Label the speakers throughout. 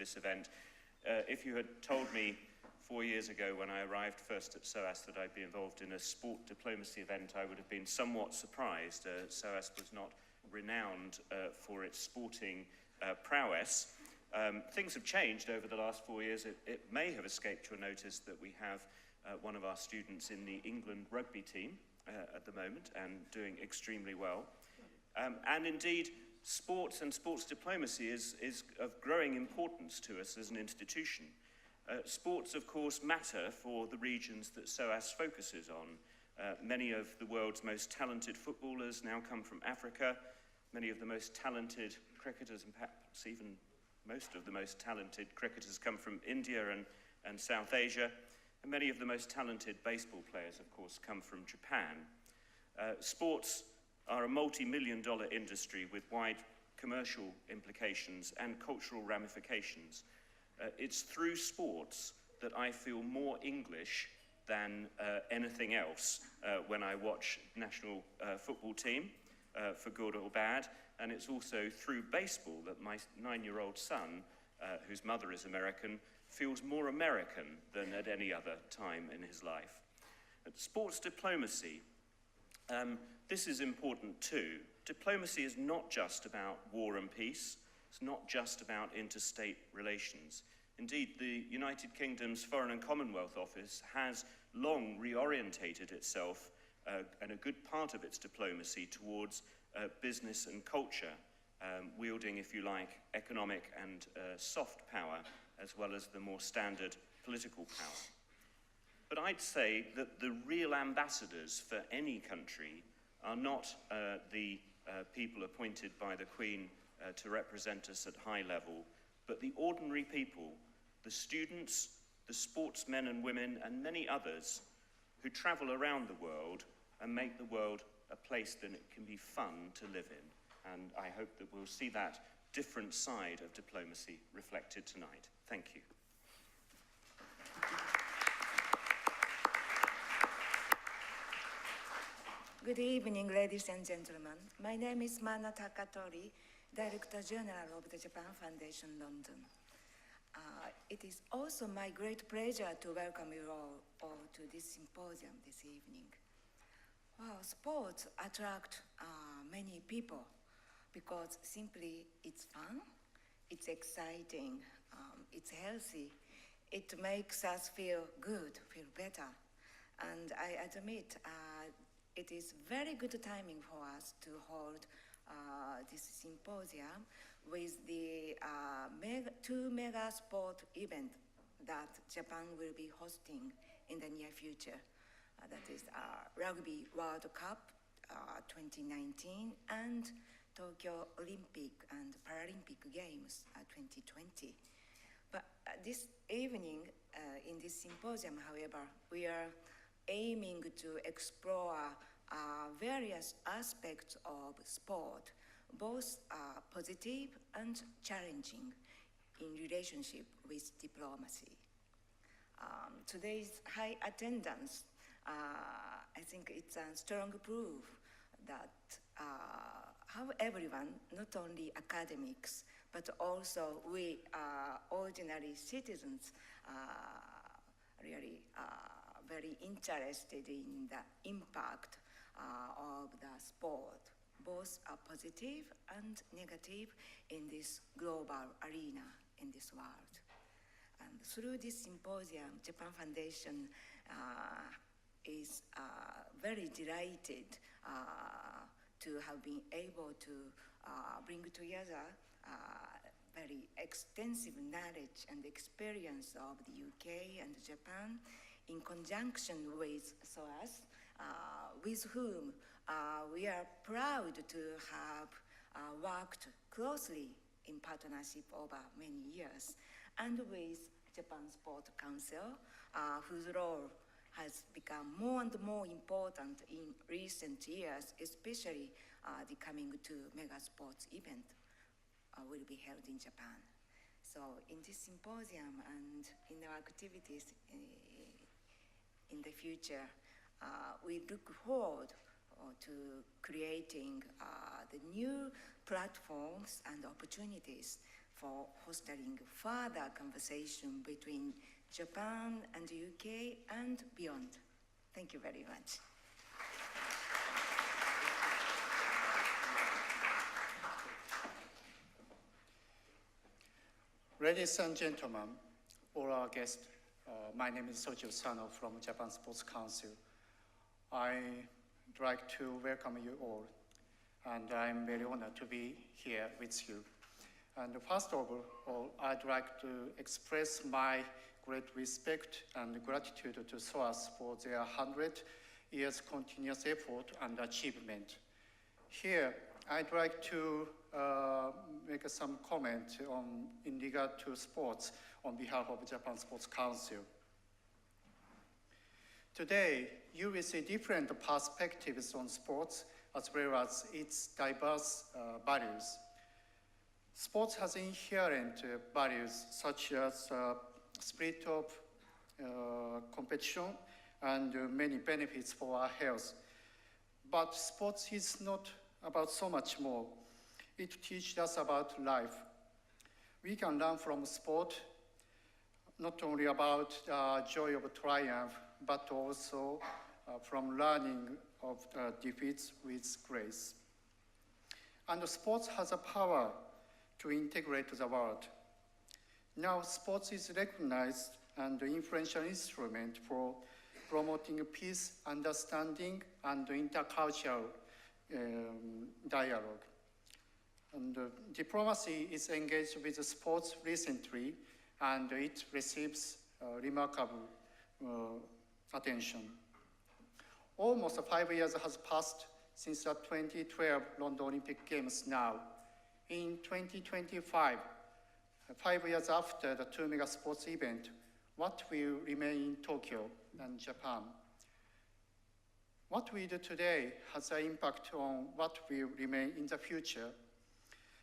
Speaker 1: this event. If you had told me 4 years ago when I arrived first at SOAS that I'd be involved in a sport diplomacy event, I would have been somewhat surprised. SOAS was not renowned for its sporting prowess. Things have changed over the last 4 years. It may have escaped your notice that we have one of our students in the England rugby team at the moment and doing extremely well. And indeed, sports and sports diplomacy is of growing importance to us as an institution. Sports, of course, matter for the regions that SOAS focuses on. Many of the world's most talented footballers now come from Africa. Many of the most talented cricketers, and perhaps even most of the most talented cricketers, come from India and South Asia. And many of the most talented baseball players, of course, come from Japan. Sports are a multi-million-dollar industry with wide commercial implications and cultural ramifications. It's through sports that I feel more English than anything else when I watch national football team, for good or bad. And it's also through baseball that my 9-year-old son, whose mother is American, feels more American than at any other time in his life. Sports diplomacy, this is important too. Diplomacy is not just about war and peace. It's not just about interstate relations. Indeed, the United Kingdom's Foreign and Commonwealth Office has long reorientated itself and a good part of its diplomacy towards business and culture, wielding, if you like, economic and soft power, as well as the more standard political power. But I'd say that the real ambassadors for any country are not the people appointed by the Queen to represent us at high level, but the ordinary people, the students, the sportsmen and women, and many others who travel around the world and make the world a place that it can be fun to live in. And I hope that we'll see that different side of diplomacy reflected tonight. Thank you.
Speaker 2: Good evening, ladies and gentlemen. My name is Mana Takatori, Director General of the Japan Foundation, London. It is also my great pleasure to welcome you all to this symposium this evening. Well, sports attract many people because simply it's fun, it's exciting, it's healthy, it makes us feel good, feel better. And I admit it is very good timing for us to hold this symposium with the two mega sport events that Japan will be hosting in the near future. That is Rugby World Cup 2019 and Tokyo Olympic and Paralympic Games 2020. But this evening, in this symposium, however, we are aiming to explore various aspects of sport, both positive and challenging in relationship with diplomacy. Today's high attendance, I think it's a strong proof that how everyone, not only academics, but also we ordinary citizens, really very interested in the impact of the sport, both positive and negative in this global arena, in this world. And through this symposium, Japan Foundation is very delighted to have been able to bring together very extensive knowledge and experience of the UK and Japan in conjunction with SOAS, with whom we are proud to have worked closely in partnership over many years, and with Japan Sport Council, whose role has become more and more important in recent years, especially the coming two mega sports event will be held in Japan. So in this symposium and in our activities in the future, we look forward to creating the new platforms and opportunities for fostering further conversation between Japan and the UK and beyond. Thank you very much.
Speaker 3: Ladies and gentlemen, all our guests, my name is Soichiro Sano from Japan Sports Council. I'd like to welcome you all, and I'm very honored to be here with you. And first of all, I'd like to express my great respect and gratitude to SOAS for their 100 years continuous effort and achievement. Here, I'd like to make some comment in regard to sports on behalf of Japan Sports Council. Today, you will see different perspectives on sports as well as its diverse values. Sports has inherent values such as spirit of competition and many benefits for our health. But sports is not about so much more. It teaches us about life. We can learn from sport not only about the joy of triumph, but also from learning of defeats with grace. And sports has a power to integrate the world. Now, sports is recognized and an influential instrument for promoting peace, understanding, and intercultural dialogue. And diplomacy is engaged with sports recently, and it receives remarkable attention. Almost 5 years has passed since the 2012 London Olympic Games now. In 2025, 5 years after the two mega sports events, what will remain in Tokyo and Japan? What we do today has an impact on what will remain in the future.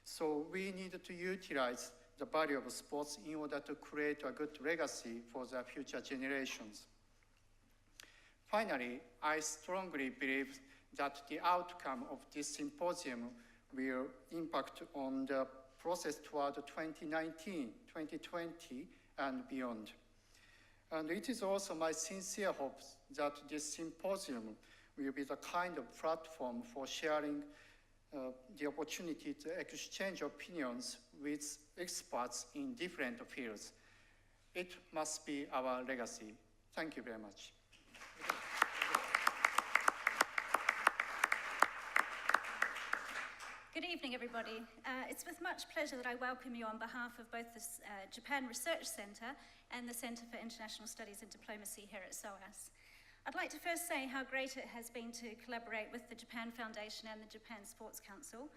Speaker 3: So we need to utilize the value of sports in order to create a good legacy for the future generations. Finally, I strongly believe that the outcome of this symposium will impact on the process toward 2019, 2020, and beyond. And it is also my sincere hope that this symposium will be the kind of platform for sharing the opportunity to exchange opinions with experts in different fields. It must be our legacy. Thank you very much.
Speaker 4: Good evening, everybody. It's with much pleasure that I welcome you on behalf of both the Japan Research Centre and the Centre for International Studies and Diplomacy here at SOAS. I'd like to first say how great it has been to collaborate with the Japan Foundation and the Japan Sports Council.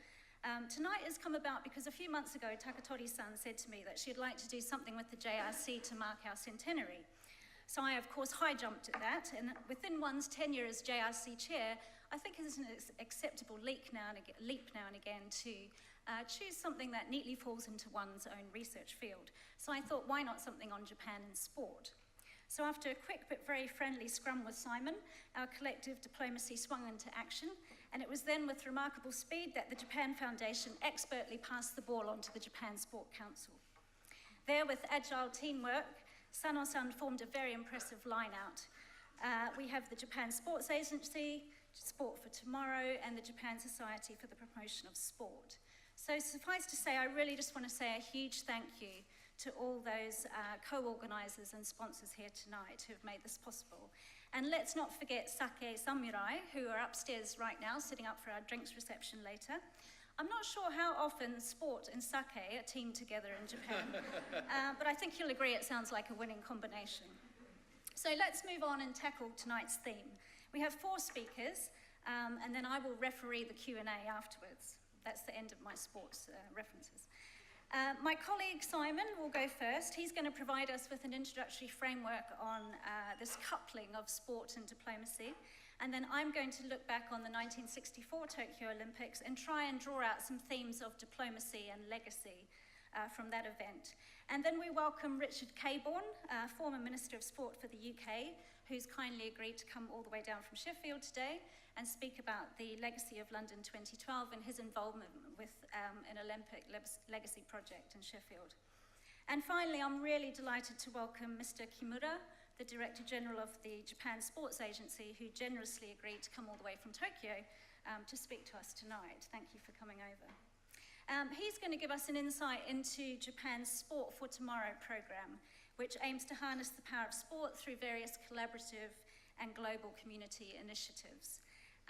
Speaker 4: Tonight has come about because a few months ago, Takatori-san said to me that she'd like to do something with the JRC to mark our centenary. So I, of course, high-jumped at that, and within one's tenure as JRC chair, I think it's an acceptable leap now and again to choose something that neatly falls into one's own research field. So I thought, why not something on Japan and sport? So after a quick but very friendly scrum with Simon, our collective diplomacy swung into action, and it was then with remarkable speed that the Japan Foundation expertly passed the ball on to the Japan Sport Council. There, with agile teamwork, Sano-san formed a very impressive line-out. We have the Japan Sports Agency, Sport for Tomorrow, and the Japan Society for the Promotion of Sport. So suffice to say, I really just want to say a huge thank you to all those co-organisers and sponsors here tonight who have made this possible. And let's not forget Sake Samurai, who are upstairs right now, sitting up for our drinks reception later. I'm not sure how often sport and sake are teamed together in Japan, but I think you'll agree it sounds like a winning combination. So let's move on and tackle tonight's theme. We have 4 speakers, and then I will referee the Q&A afterwards. That's the end of my sports references. My colleague Simon will go first. He's going to provide us with an introductory framework on this coupling of sport and diplomacy. And then I'm going to look back on the 1964 Tokyo Olympics and try and draw out some themes of diplomacy and legacy from that event. And then we welcome Richard Cabourn, former Minister of Sport for the UK, who's kindly agreed to come all the way down from Sheffield today and speak about the legacy of London 2012 and his involvement with an Olympic legacy project in Sheffield. And finally, I'm really delighted to welcome Mr. Kimura, the Director General of the Japan Sports Agency, who generously agreed to come all the way from Tokyo to speak to us tonight. Thank you for coming over. He's going to give us an insight into Japan's Sport for Tomorrow program, which aims to harness the power of sport through various collaborative and global community initiatives.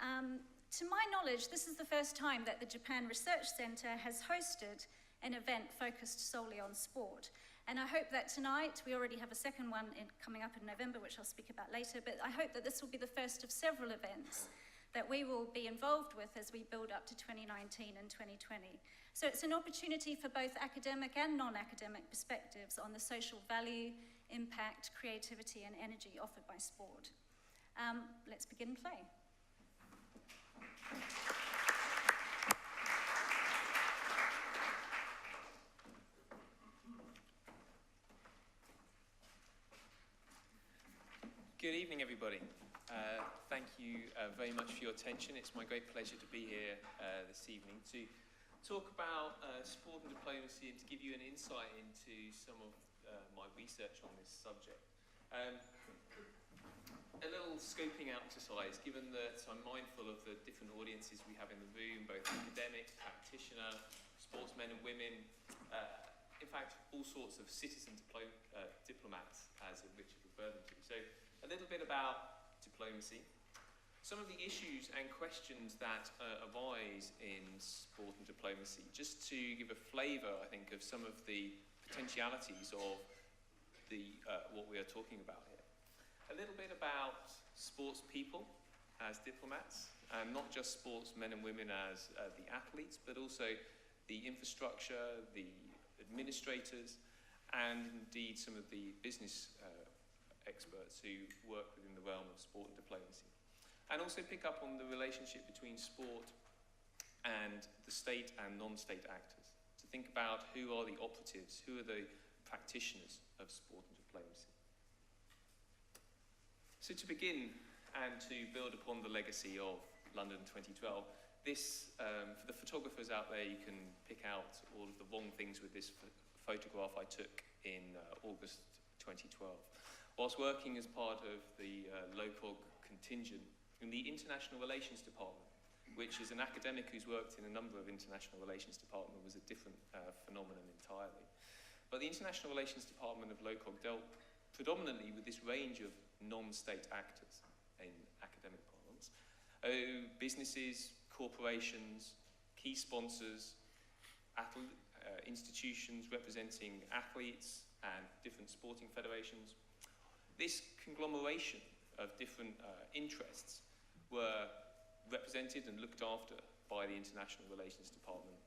Speaker 4: To my knowledge, this is the first time that the Japan Research Center has hosted an event focused solely on sport. And I hope that tonight, we already have a second one coming up in November, which I'll speak about later, but I hope that this will be the first of several events that we will be involved with as we build up to 2019 and 2020. So it's an opportunity for both academic and non-academic perspectives on the social value, impact, creativity, and energy offered by sport. Let's begin play.
Speaker 5: Good evening, everybody. Thank you very much for your attention. It's my great pleasure to be here this evening to talk about sport and diplomacy and to give you an insight into some of my research on this subject. A little scoping out exercise, given that I'm mindful of the different audiences we have in the room, both academic, practitioner, sportsmen and women, in fact, all sorts of citizen diplomats, as Richard referred them to. So, a little bit about diplomacy, some of the issues and questions that arise in sport and diplomacy, just to give a flavour, I think, of some of the potentialities of what we are talking about here. A little bit about sports people as diplomats, and not just sportsmen and women as the athletes, but also the infrastructure, the administrators, and indeed some of the business experts who work within the realm of sport and diplomacy. And also pick up on the relationship between sport and the state and non-state actors. To think about who are the operatives, who are the practitioners of sport and diplomacy. So to begin, and to build upon the legacy of London 2012, this, for the photographers out there, you can pick out all of the wrong things with this photograph I took in August 2012. Whilst working as part of the LOCOG contingent in the International Relations Department, which is an academic who's worked in a number of international relations departments, was a different phenomenon entirely. But the International Relations Department of LOCOG dealt predominantly with this range of non-state actors in academic parlance. Businesses, corporations, key sponsors, institutions representing athletes and different sporting federations. This conglomeration of different interests were represented and looked after by the International Relations Department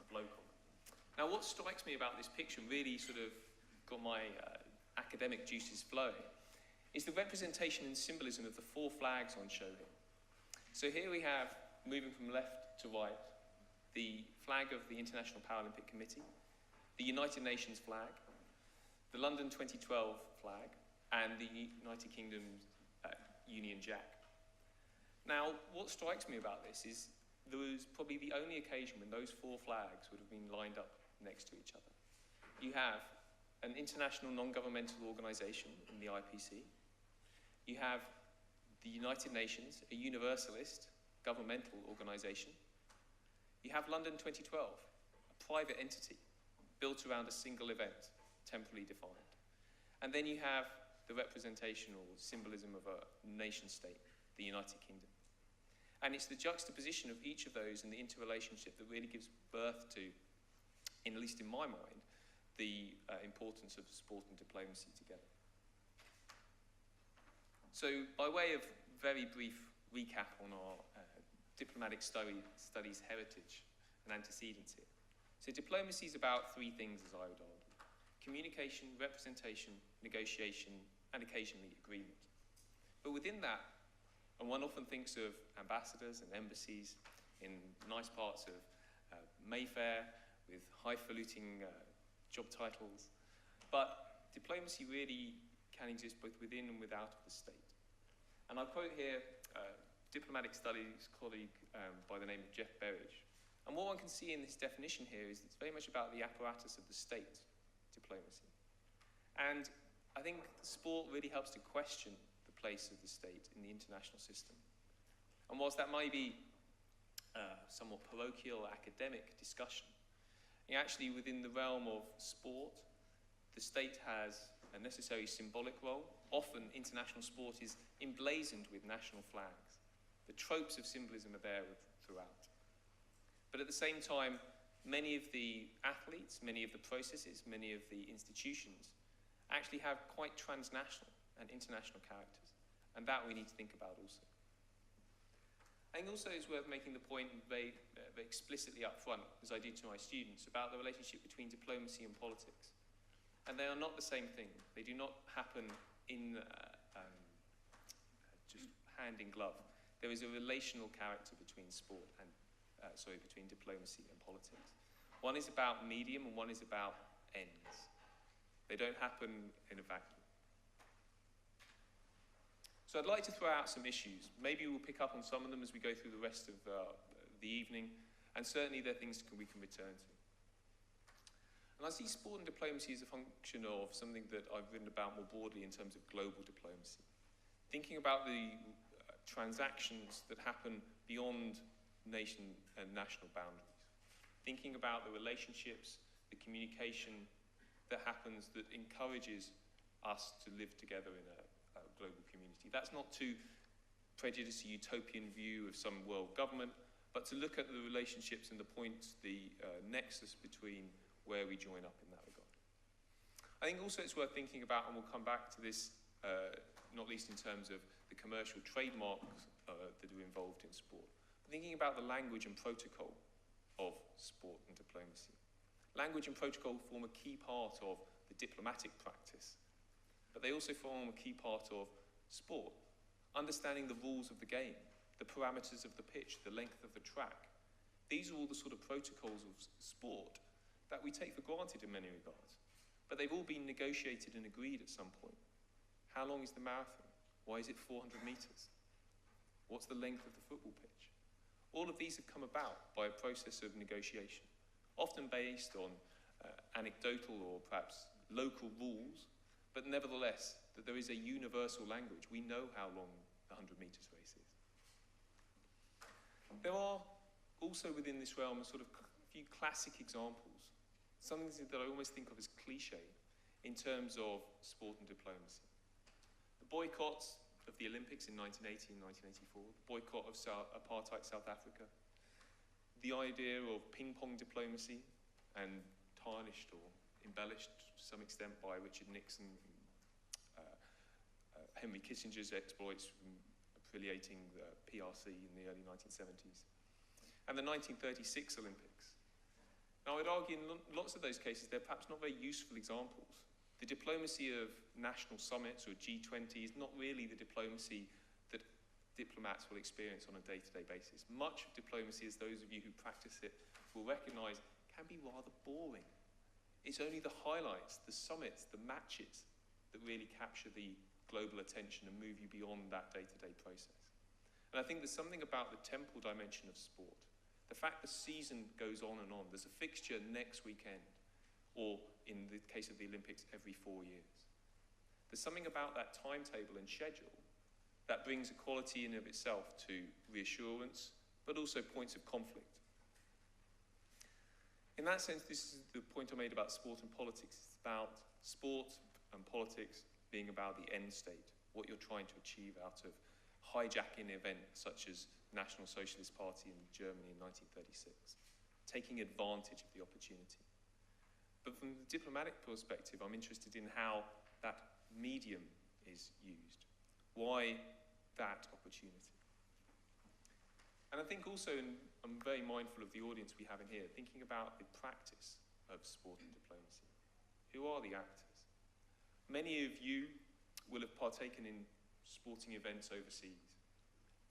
Speaker 5: of LOCOG. Now, what strikes me about this picture, and really sort of got my academic juices flowing, is the representation and symbolism of the four flags on show here. So here we have, moving from left to right, the flag of the International Paralympic Committee, the United Nations flag, the London 2012 flag, and the United Kingdom's Union Jack. Now, what strikes me about this is there was probably the only occasion when those four flags would have been lined up next to each other. You have an international non-governmental organisation in the IPC. You have the United Nations, a universalist governmental organisation. You have London 2012, a private entity built around a single event, temporally defined. And then you have the representation or symbolism of a nation state, the United Kingdom. And it's the juxtaposition of each of those and the interrelationship that really gives birth to, at least in my mind, the importance of sport and diplomacy together. So, by way of very brief recap on our diplomatic studies heritage and antecedents here. So, diplomacy is about three things, as I would argue: communication, representation, negotiation, and occasionally agreement. But within that, and one often thinks of ambassadors and embassies in nice parts of Mayfair with highfalutin job titles. But diplomacy really can exist both within and without of the state. And I quote here diplomatic studies colleague by the name of Jeff Berridge. And what one can see in this definition here is it's very much about the apparatus of the state, diplomacy. And I think sport really helps to question the place of the state in the international system. And whilst that might be somewhat parochial academic discussion, actually within the realm of sport, the state has a necessary symbolic role. Often international sport is emblazoned with national flags. The tropes of symbolism are there throughout. But at the same time, many of the athletes, many of the processes, many of the institutions actually have quite transnational and international characters. And that we need to think about also. I think also it's worth making the point very explicitly up front, as I did to my students, about the relationship between diplomacy and politics. And they are not the same thing. They do not happen in just hand in glove. There is a relational character between sport and, between diplomacy and politics. One is about medium and one is about ends. They don't happen in a vacuum. So I'd like to throw out some issues. Maybe we'll pick up on some of them as we go through the rest of the evening, and certainly they're things we can return to. And I see sport and diplomacy as a function of something that I've written about more broadly in terms of global diplomacy. Thinking about the transactions that happen beyond nation and national boundaries. Thinking about the relationships, the communication that happens that encourages us to live together in a global community. That's not to prejudice a utopian view of some world government, but to look at the relationships and the points, the nexus between where we join up in that regard. I think also it's worth thinking about, and we'll come back to this, not least in terms of the commercial trademarks that are involved in sport, but thinking about the language and protocol of sport and diplomacy. Language and protocol form a key part of the diplomatic practice, but they also form a key part of sport. Understanding the rules of the game, the parameters of the pitch, the length of the track. These are all the sort of protocols of sport that we take for granted in many regards, but they've all been negotiated and agreed at some point. How long is the marathon? Why is it 400 meters? What's the length of the football pitch? All of these have come about by a process of negotiation, often based on anecdotal or perhaps local rules, but nevertheless, that there is a universal language. We know how long the 100 meters race is. There are also within this realm a sort of few classic examples, something that I almost think of as cliche in terms of sport and diplomacy. The boycotts of the Olympics in 1980 and 1984, the boycott of apartheid South Africa, the idea of ping-pong diplomacy, and tarnished or embellished to some extent by Richard Nixon, Henry Kissinger's exploits from affiliating the PRC in the early 1970s, and the 1936 Olympics. Now, I'd argue in lots of those cases, they're perhaps not very useful examples. The diplomacy of national summits or G20 is not really the diplomacy that diplomats will experience on a day-to-day basis. Much of diplomacy, as those of you who practice it will recognize, can be rather boring. It's only the highlights, the summits, the matches that really capture the global attention and move you beyond that day-to-day process. And I think there's something about the temporal dimension of sport. The fact the season goes on and on. There's a fixture next weekend, or in the case of the Olympics, every 4 years. There's something about that timetable and schedule that brings a quality in of itself to reassurance, but also points of conflict. In that sense, this is the point I made about sport and politics. It's about sport and politics being about the end state, what you're trying to achieve out of hijacking an event such as National Socialist Party in Germany in 1936, taking advantage of the opportunity. But from the diplomatic perspective, I'm interested in how that medium is used. Why that opportunity? And I think also, I'm very mindful of the audience we have in here, thinking about the practice of sport and diplomacy. Who are the actors? Many of you will have partaken in sporting events overseas.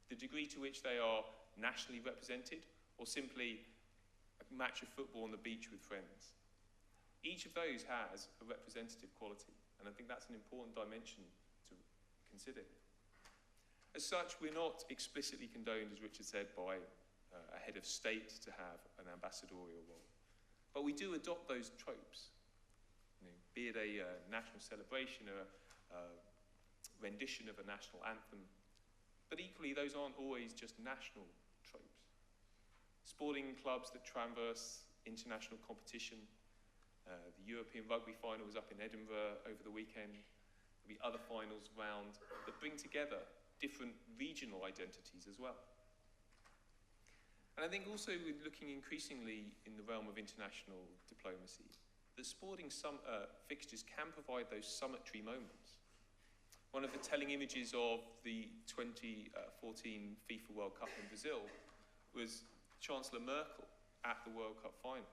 Speaker 5: The degree to which they are nationally represented or simply a match of football on the beach with friends. Each of those has a representative quality, and I think that's an important dimension to consider. As such, we're not explicitly condoned, as Richard said, by a head of state to have an ambassadorial role. But we do adopt those tropes, be it a national celebration or a rendition of a national anthem. But equally, those aren't always just national tropes. Sporting clubs that traverse international competition. The European rugby final was up in Edinburgh over the weekend. There'll be other finals round that bring together different regional identities as well. And I think also we're looking increasingly in the realm of international diplomacy, that sporting fixtures can provide those summatory moments. One of the telling images of the 2014 FIFA World Cup in Brazil was Chancellor Merkel at the World Cup final.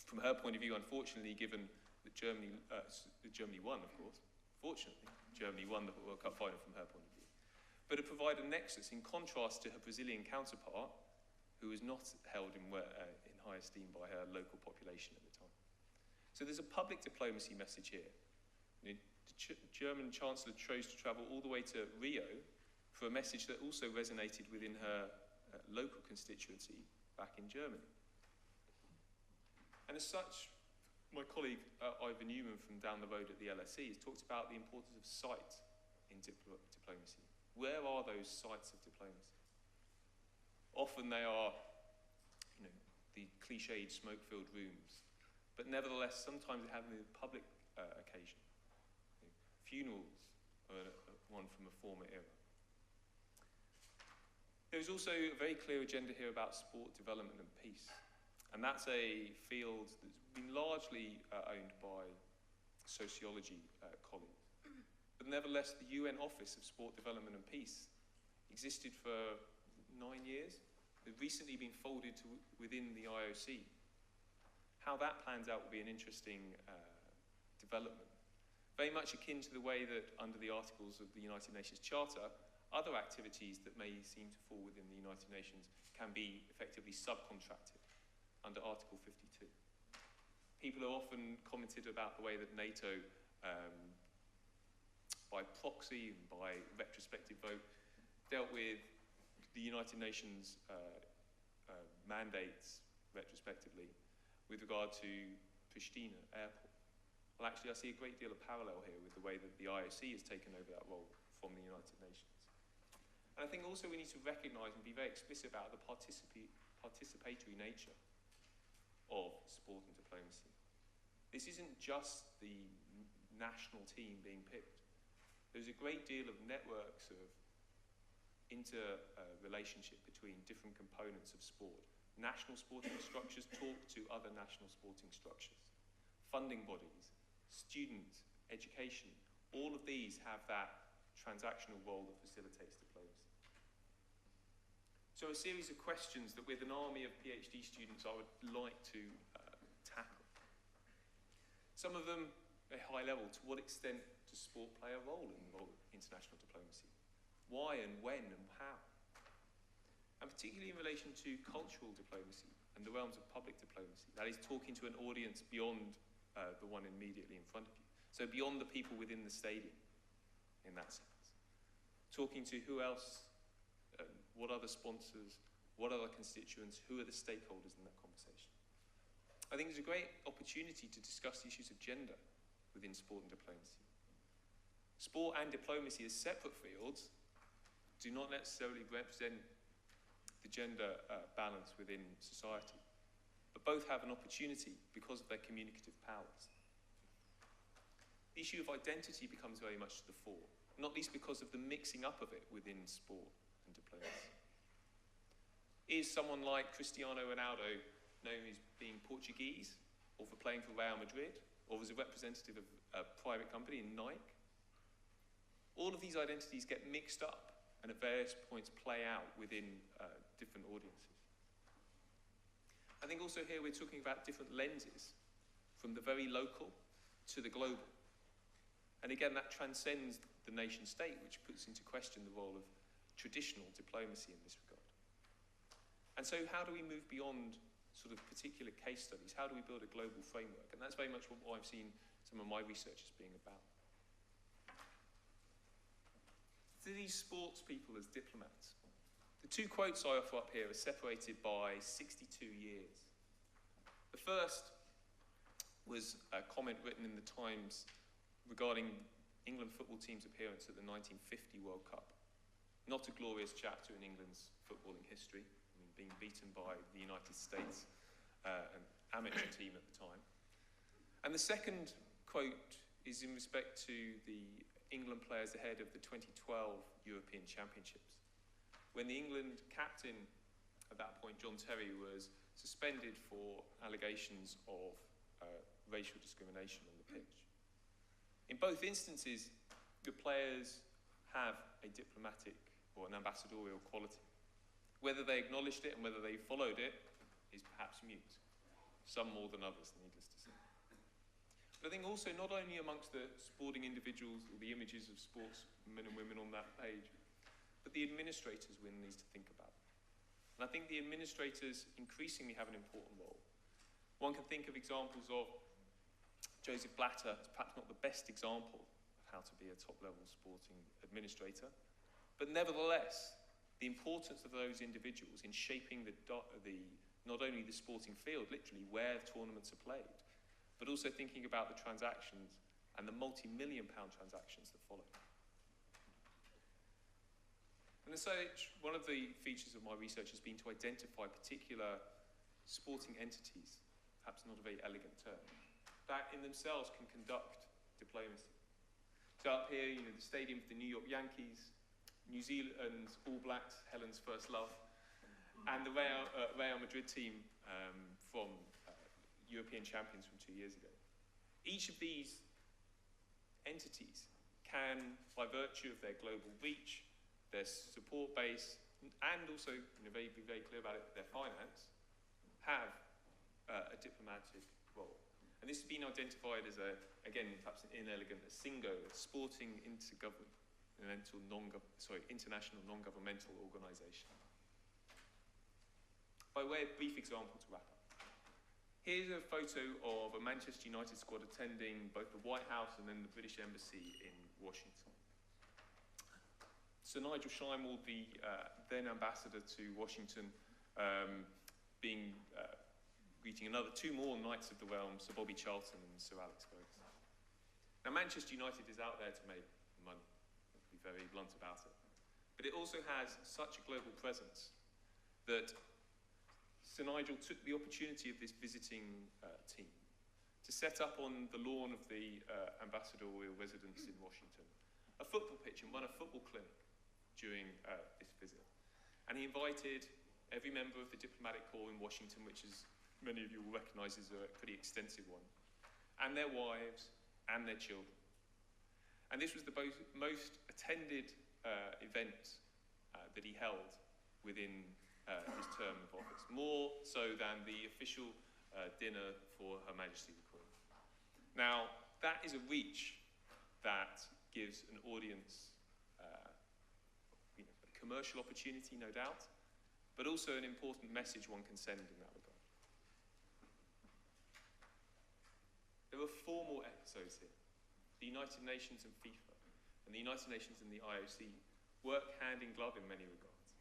Speaker 5: From her point of view, unfortunately, given that Germany won, of course, fortunately, Germany won the World Cup final from her point of view. But it provided a nexus in contrast to her Brazilian counterpart, who was not held in high esteem by her local population at the time. So there's a public diplomacy message here. The German Chancellor chose to travel all the way to Rio for a message that also resonated within her local constituency back in Germany. And as such, my colleague Ivan Newman from down the road at the LSE has talked about the importance of sight in diplomacy. Where are those sites of diplomacy? Often they are, the cliched smoke-filled rooms, but nevertheless, sometimes they have a public occasion. Funerals are one from a former era. There's also a very clear agenda here about sport development and peace. And that's a field that's been largely owned by sociology colleagues. But nevertheless, the UN Office of Sport Development and Peace existed for 9 years. They've recently been folded within the IOC. How that plans out will be an interesting development. Very much akin to the way that under the Articles of the United Nations Charter, other activities that may seem to fall within the United Nations can be effectively subcontracted under Article 52. People have often commented about the way that NATO, by proxy and by retrospective vote, dealt with the United Nations mandates retrospectively with regard to Pristina Airport. Well, actually, I see a great deal of parallel here with the way that the IOC has taken over that role from the United Nations. And I think also we need to recognise and be very explicit about the participatory nature of sport and diplomacy. This isn't just the national team being picked. There's a great deal of networks of interrelationship between different components of sport. National sporting structures talk to other national sporting structures. Funding bodies, student, education, all of these have that transactional role that facilitates diplomacy. So a series of questions that with an army of PhD students I would like to tackle. Some of them at a high level. To what extent does sport play a role in international diplomacy? Why and when and how? And particularly in relation to cultural diplomacy and the realms of public diplomacy. That is talking to an audience beyond the one immediately in front of you. So beyond the people within the stadium, in that sense. Talking to who else, what other sponsors, what other constituents, who are the stakeholders in that conversation. I think it's a great opportunity to discuss the issues of gender within sport and diplomacy. Sport and diplomacy as separate fields do not necessarily represent the gender balance within society, but both have an opportunity because of their communicative powers. The issue of identity becomes very much to the fore, not least because of the mixing up of it within sport and diplomacy. Is someone like Cristiano Ronaldo known as being Portuguese, or for playing for Real Madrid, or as a representative of a private company in Nike? All of these identities get mixed up and at various points play out within different audiences. I think also here we're talking about different lenses, from the very local to the global. And again, that transcends the nation state, which puts into question the role of traditional diplomacy in this regard. And so how do we move beyond sort of particular case studies. How do we build a global framework? And that's very much what I've seen some of my research as being about. To these sports people as diplomats, the two quotes I offer up here are separated by 62 years. The first was a comment written in the Times regarding England football team's appearance at the 1950 World Cup. Not a glorious chapter in England's footballing history, being beaten by the United States, an amateur team at the time. And the second quote is in respect to the England players ahead of the 2012 European Championships, when the England captain at that point, John Terry, was suspended for allegations of racial discrimination on the pitch. In both instances, the players have a diplomatic or an ambassadorial quality. Whether they acknowledged it and whether they followed it is perhaps mute. Some more than others, needless to say. But I think also not only amongst the sporting individuals or the images of sports men and women on that page, but the administrators one needs to think about. And I think the administrators increasingly have an important role. One can think of examples of Joseph Blatter as perhaps not the best example of how to be a top-level sporting administrator, but nevertheless, the importance of those individuals in shaping not only the sporting field, literally where tournaments are played, but also thinking about the transactions and the multi-million-pound transactions that follow. And as such, one of the features of my research has been to identify particular sporting entities, perhaps not a very elegant term, that in themselves can conduct diplomacy. So up here, the stadium for the New York Yankees, New Zealand's All Blacks, Helen's first love, and the Real Madrid team from European champions from 2 years ago. Each of these entities can, by virtue of their global reach, their support base, and also, be very clear about it, their finance, have a diplomatic role. And this has been identified as again, perhaps inelegant, a SINGO, a Sporting International Non-Governmental Organisation. By way of brief example to wrap up. Here's a photo of a Manchester United squad attending both the White House and then the British Embassy in Washington. Sir Nigel Shimel, the then ambassador to Washington, greeting two more Knights of the Realm, Sir Bobby Charlton and Sir Alex Ferguson. Now, Manchester United is out there to make money, to be very blunt about it. But it also has such a global presence that Sir Nigel took the opportunity of this visiting team to set up on the lawn of the ambassadorial residence in Washington a football pitch and run a football clinic during this visit. And he invited every member of the diplomatic corps in Washington, which is many of you will recognise as a pretty extensive one, and their wives and their children. And this was the most attended event that he held within his term of office, more so than the official dinner for Her Majesty the Queen. Now, that is a reach that gives an audience a commercial opportunity, no doubt, but also an important message one can send in that regard. There are four more episodes here. The United Nations and FIFA, and the United Nations and the IOC work hand in glove in many regards.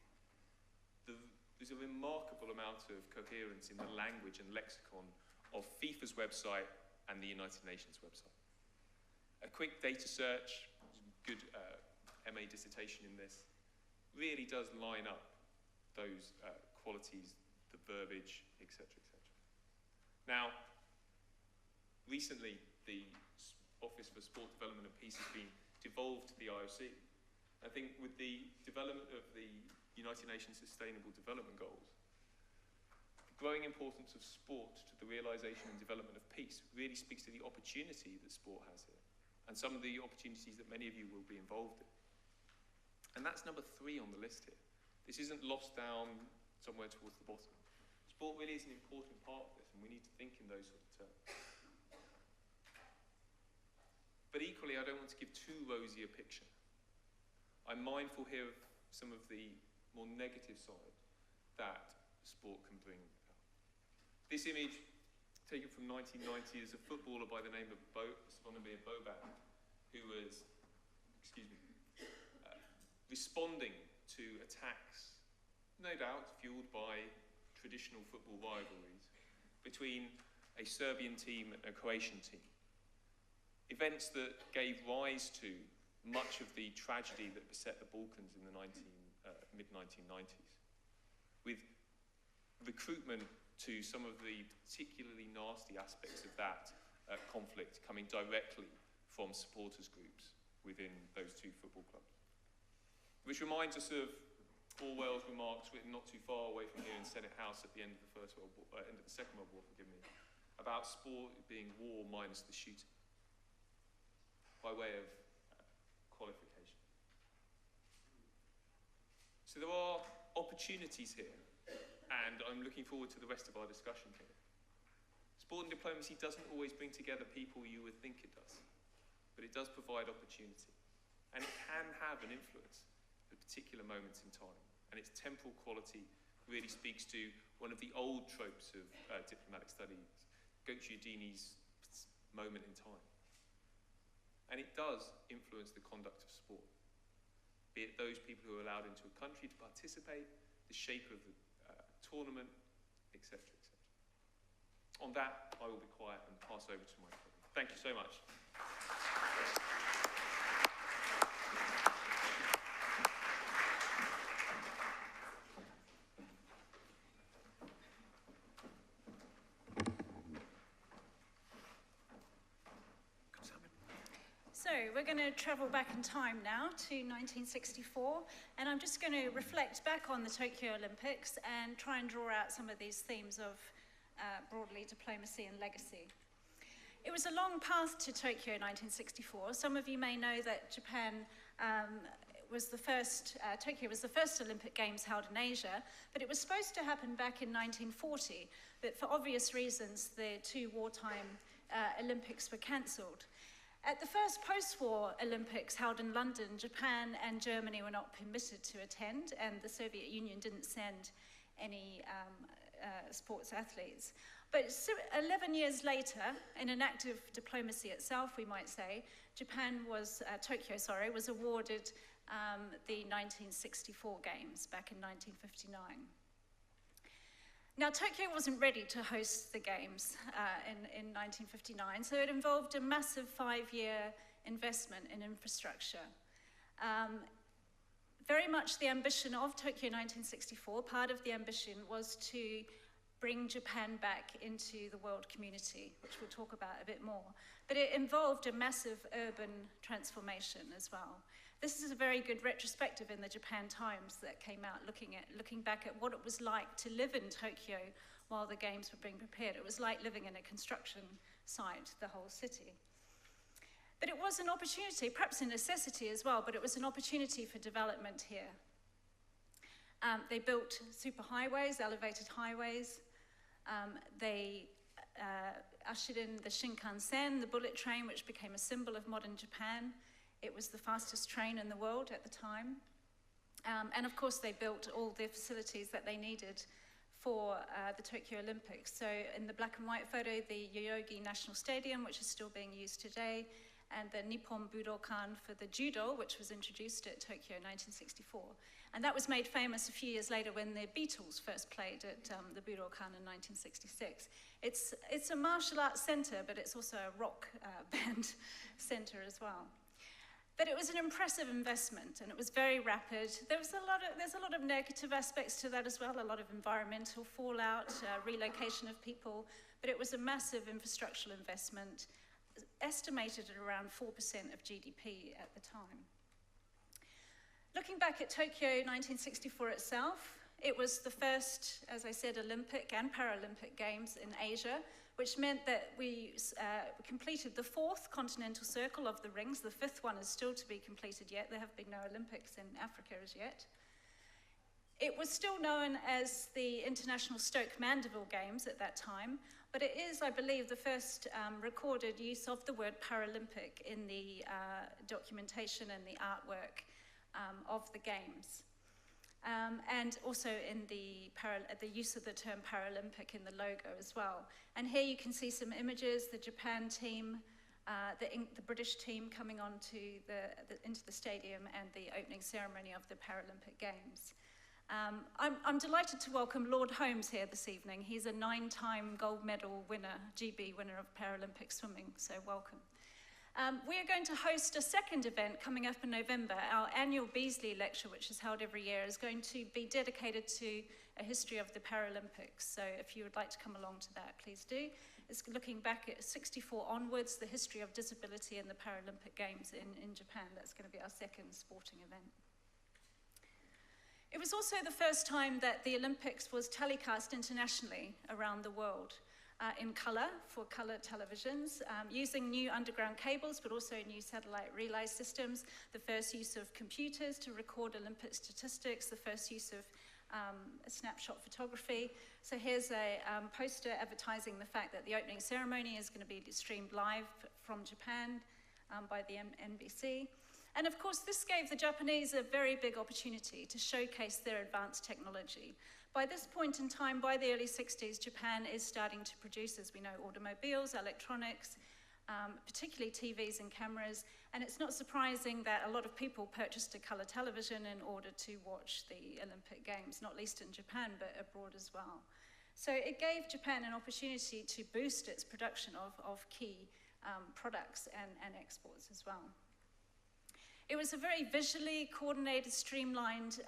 Speaker 5: There's a remarkable amount of coherence in the language and lexicon of FIFA's website and the United Nations website. A quick data search, good MA dissertation in this, really does line up those qualities, the verbiage, etc., etc. Now, recently, the Office for Sport Development and Peace has been devolved to the IOC. I think with the development of the United Nations Sustainable Development Goals, the growing importance of sport to the realisation and development of peace really speaks to the opportunity that sport has here, and some of the opportunities that many of you will be involved in. And that's number 3 on the list here. This isn't lost down somewhere towards the bottom. Sport really is an important part of this, and we need to think in those sort of terms. But equally, I don't want to give too rosy a picture. I'm mindful here of some of the more negative side that sport can bring about. This image, taken from 1990, is a footballer by the name of Zvonimir Boban, who was, responding to attacks, no doubt fueled by traditional football rivalries, between a Serbian team and a Croatian team. Events that gave rise to much of the tragedy that beset the Balkans in the mid-1990s, with recruitment to some of the particularly nasty aspects of that conflict coming directly from supporters groups within those two football clubs. Which reminds us of Orwell's remarks, written not too far away from here in Senate House at the end of the end of the Second World War, about sport being war minus the shooting, by way of qualification. So there are opportunities here, and I'm looking forward to the rest of our discussion here. Sport and diplomacy doesn't always bring together people you would think it does, but it does provide opportunity, and it can have an influence at particular moments in time, and its temporal quality really speaks to one of the old tropes of diplomatic studies, Gucciardini's moment in time. And it does influence the conduct of sport, be it those people who are allowed into a country to participate, the shape of the tournament, etc., etc. On that, I will be quiet and pass over to my colleague. Thank you so much.
Speaker 4: So we're going to travel back in time now to 1964, and I'm just going to reflect back on the Tokyo Olympics and try and draw out some of these themes of broadly diplomacy and legacy. It was a long path to Tokyo 1964. Some of you may know that Japan Tokyo was the first Olympic Games held in Asia, but it was supposed to happen back in 1940, but for obvious reasons, the two wartime Olympics were cancelled. At the first post-war Olympics held in London, Japan and Germany were not permitted to attend, and the Soviet Union didn't send any sports athletes. But 11 years later, in an act of diplomacy itself, we might say, Tokyo was awarded the 1964 Games back in 1959. Now, Tokyo wasn't ready to host the Games in 1959, so it involved a massive 5-year investment in infrastructure. Very much the ambition of Tokyo 1964, part of the ambition was to bring Japan back into the world community, which we'll talk about a bit more. But it involved a massive urban transformation as well. This is a very good retrospective in the Japan Times that came out looking back at what it was like to live in Tokyo while the Games were being prepared. It was like living in a construction site, the whole city. But it was an opportunity, perhaps a necessity as well, but it was an opportunity for development here. They built superhighways, elevated highways. They ushered in the Shinkansen, the bullet train, which became a symbol of modern Japan. It was the fastest train in the world at the time. And of course, they built all the facilities that they needed for the Tokyo Olympics. So in the black and white photo, the Yoyogi National Stadium, which is still being used today, and the Nippon Budokan for the judo, which was introduced at Tokyo 1964. And that was made famous a few years later when the Beatles first played at the Budokan in 1966. It's a martial arts center, but it's also a rock band center as well. But it was an impressive investment, and it was very rapid. There's a lot of negative aspects to that as well, a lot of environmental fallout, relocation of people, but it was a massive infrastructural investment, estimated at around 4% of GDP at the time. Looking back at Tokyo 1964 itself, it was the first, as I said, Olympic and Paralympic Games in Asia, which meant that we completed the 4th continental circle of the rings. The 5th one is still to be completed yet. There have been no Olympics in Africa as yet. It was still known as the International Stoke Mandeville Games at that time, but it is, I believe, the first recorded use of the word Paralympic in the documentation and the artwork of the Games. and also in the use of the term Paralympic in the logo as well. And here you can see some images, the Japan team, the British team coming onto into the stadium and the opening ceremony of the Paralympic Games. I'm delighted to welcome Lord Holmes here this evening. He's a 9-time gold medal winner, GB winner of Paralympic swimming, so welcome. We are going to host a second event coming up in November. Our annual Beasley Lecture, which is held every year, is going to be dedicated to a history of the Paralympics. So if you would like to come along to that, please do. It's looking back at 64 onwards, the history of disability in the Paralympic Games in Japan. That's going to be our second sporting event. It was also the first time that the Olympics was telecast internationally around the world. In colour, for colour televisions, using new underground cables, but also new satellite relay systems, the first use of computers to record Olympic statistics, the first use of snapshot photography. So here's a poster advertising the fact that the opening ceremony is going to be streamed live from Japan by the NBC. And of course, this gave the Japanese a very big opportunity to showcase their advanced technology. By this point in time, by the early 60s, Japan is starting to produce, as we know, automobiles, electronics, particularly TVs and cameras. And it's not surprising that a lot of people purchased a colour television in order to watch the Olympic Games, not least in Japan, but abroad as well. So it gave Japan an opportunity to boost its production of key products and exports as well. It was a very visually coordinated, streamlined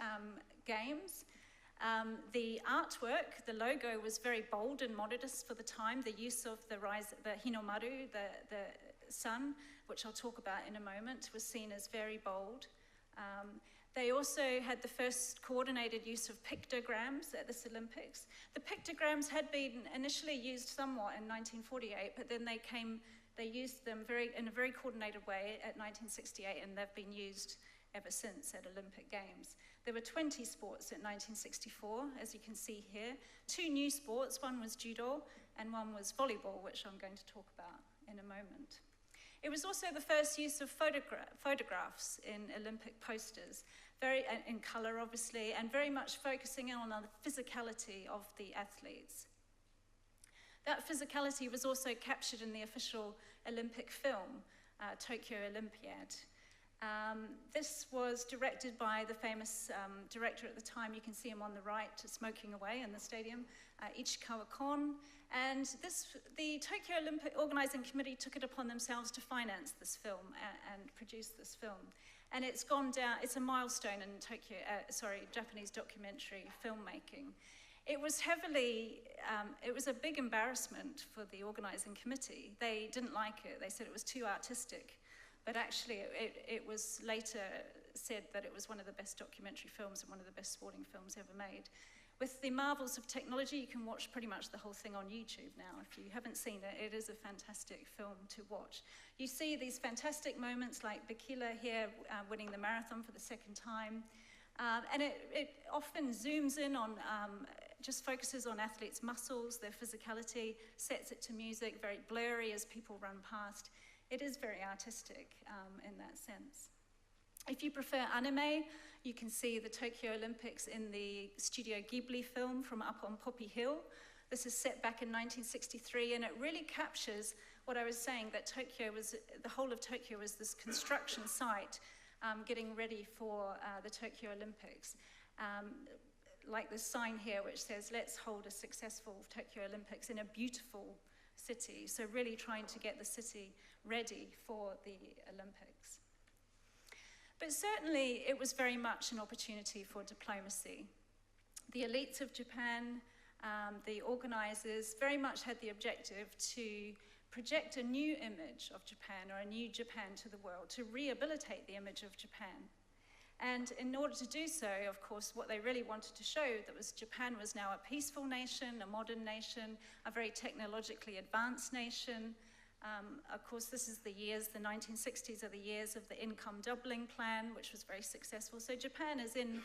Speaker 4: games. The artwork, the logo, was very bold and modest for the time. The use of the Hinomaru, the sun, which I'll talk about in a moment, was seen as very bold. They also had the first coordinated use of pictograms at this Olympics. The pictograms had been initially used somewhat in 1948, but then they used them in a very coordinated way at 1968, and they've been used ever since at Olympic Games. There were 20 sports at 1964, as you can see here. 2 new sports, one was judo and one was volleyball, which I'm going to talk about in a moment. It was also the first use of photographs in Olympic posters, in colour obviously, and very much focusing on the physicality of the athletes. That physicality was also captured in the official Olympic film, Tokyo Olympiad. This was directed by the famous director at the time. You can see him on the right, smoking away in the stadium, Ichikawa Kon. And the Tokyo Olympic Organizing Committee took it upon themselves to finance this film and produce this film. And it's gone down, it's a milestone in Japanese documentary filmmaking. It was it was a big embarrassment for the organizing committee. They didn't like it. They said it was too artistic. But actually, it was later said that it was one of the best documentary films and one of the best sporting films ever made. With the marvels of technology, you can watch pretty much the whole thing on YouTube now. If you haven't seen it, it is a fantastic film to watch. You see these fantastic moments like Bikila here winning the marathon for the second time. And it often zooms in on, just focuses on athletes' muscles, their physicality, sets it to music, very blurry as people run past. It is very artistic in that sense. If you prefer anime, you can see the Tokyo Olympics in the Studio Ghibli film From Up on Poppy Hill. This is set back in 1963, and it really captures what I was saying, that the whole of Tokyo was this construction site getting ready for the Tokyo Olympics. Like this sign here which says, let's hold a successful Tokyo Olympics in a beautiful city. So really trying to get the city ready for the Olympics. But certainly it was very much an opportunity for diplomacy. The elites of Japan, the organizers, very much had the objective to project a new image of Japan, or a new Japan to the world, to rehabilitate the image of Japan. And in order to do so, of course, what they really wanted to show was Japan was now a peaceful nation, a modern nation, a very technologically advanced nation. Of course, this is the 1960s are the years of the income doubling plan, which was very successful. So Japan is in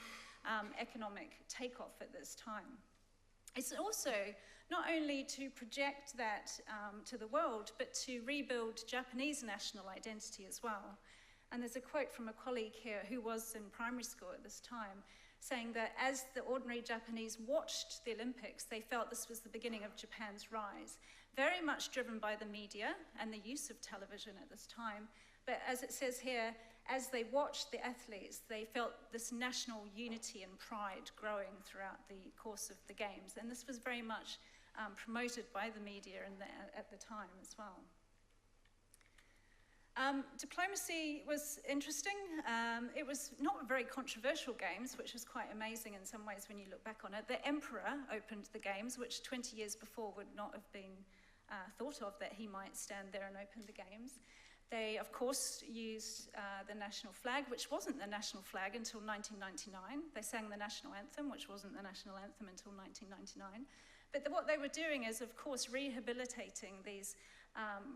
Speaker 4: economic takeoff at this time. It's also not only to project that to the world, but to rebuild Japanese national identity as well. And there's a quote from a colleague here who was in primary school at this time, saying that as the ordinary Japanese watched the Olympics, they felt this was the beginning of Japan's rise, very much driven by the media and the use of television at this time. But as it says here, as they watched the athletes, they felt this national unity and pride growing throughout the course of the Games. And this was very much promoted by the media at the time as well. Diplomacy was interesting. It was not a very controversial Games, which was quite amazing in some ways when you look back on it. The Emperor opened the Games, which 20 years before would not have been thought of, that he might stand there and open the Games. They, of course, used the national flag, which wasn't the national flag until 1999. They sang the national anthem, which wasn't the national anthem until 1999. But what they were doing is, of course, rehabilitating these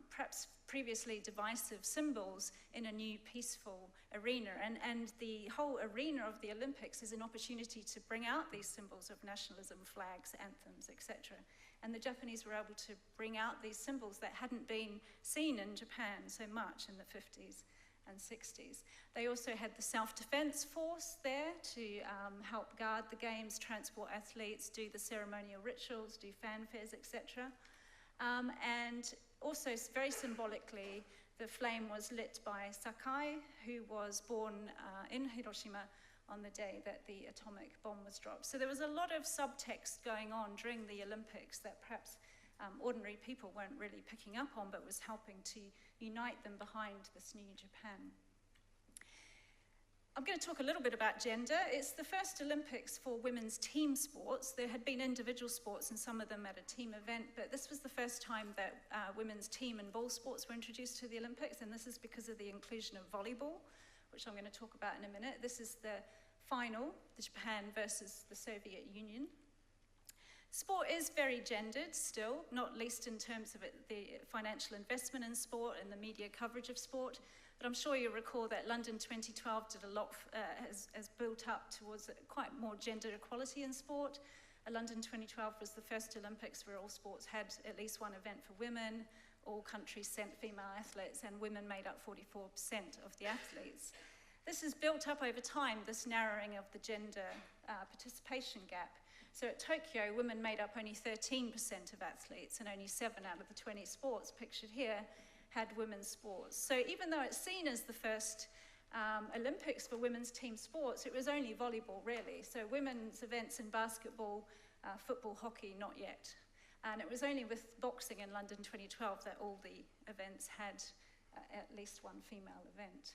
Speaker 4: perhaps previously divisive symbols in a new peaceful arena. And the whole arena of the Olympics is an opportunity to bring out these symbols of nationalism, flags, anthems, etc. And the Japanese were able to bring out these symbols that hadn't been seen in Japan so much in the 50s and 60s. They also had the self-defense force there to help guard the Games, transport athletes, do the ceremonial rituals, do fanfares, etc. And also, very symbolically, the flame was lit by Sakai, who was born in Hiroshima on the day that the atomic bomb was dropped. So there was a lot of subtext going on during the Olympics that perhaps ordinary people weren't really picking up on, but was helping to unite them behind this new Japan. I'm going to talk a little bit about gender. It's the first Olympics for women's team sports. There had been individual sports and some of them at a team event, but this was the first time that women's team and ball sports were introduced to the Olympics, and this is because of the inclusion of volleyball, which I'm going to talk about in a minute. This is the final, the Japan versus the Soviet Union. Sport is very gendered still, not least in terms of the financial investment in sport and the media coverage of sport. But I'm sure you'll recall that London 2012 did a lot, has built up towards quite more gender equality in sport. London 2012 was the first Olympics where all sports had at least one event for women. All countries sent female athletes, and women made up 44% of the athletes. This has built up over time, this narrowing of the gender participation gap. So at Tokyo, women made up only 13% of athletes, and only 7 out of the 20 sports pictured here had women's sports. So even though it's seen as the first Olympics for women's team sports, it was only volleyball, really. So women's events in basketball, football, hockey, not yet. And it was only with boxing in London 2012 that all the events had at least one female event.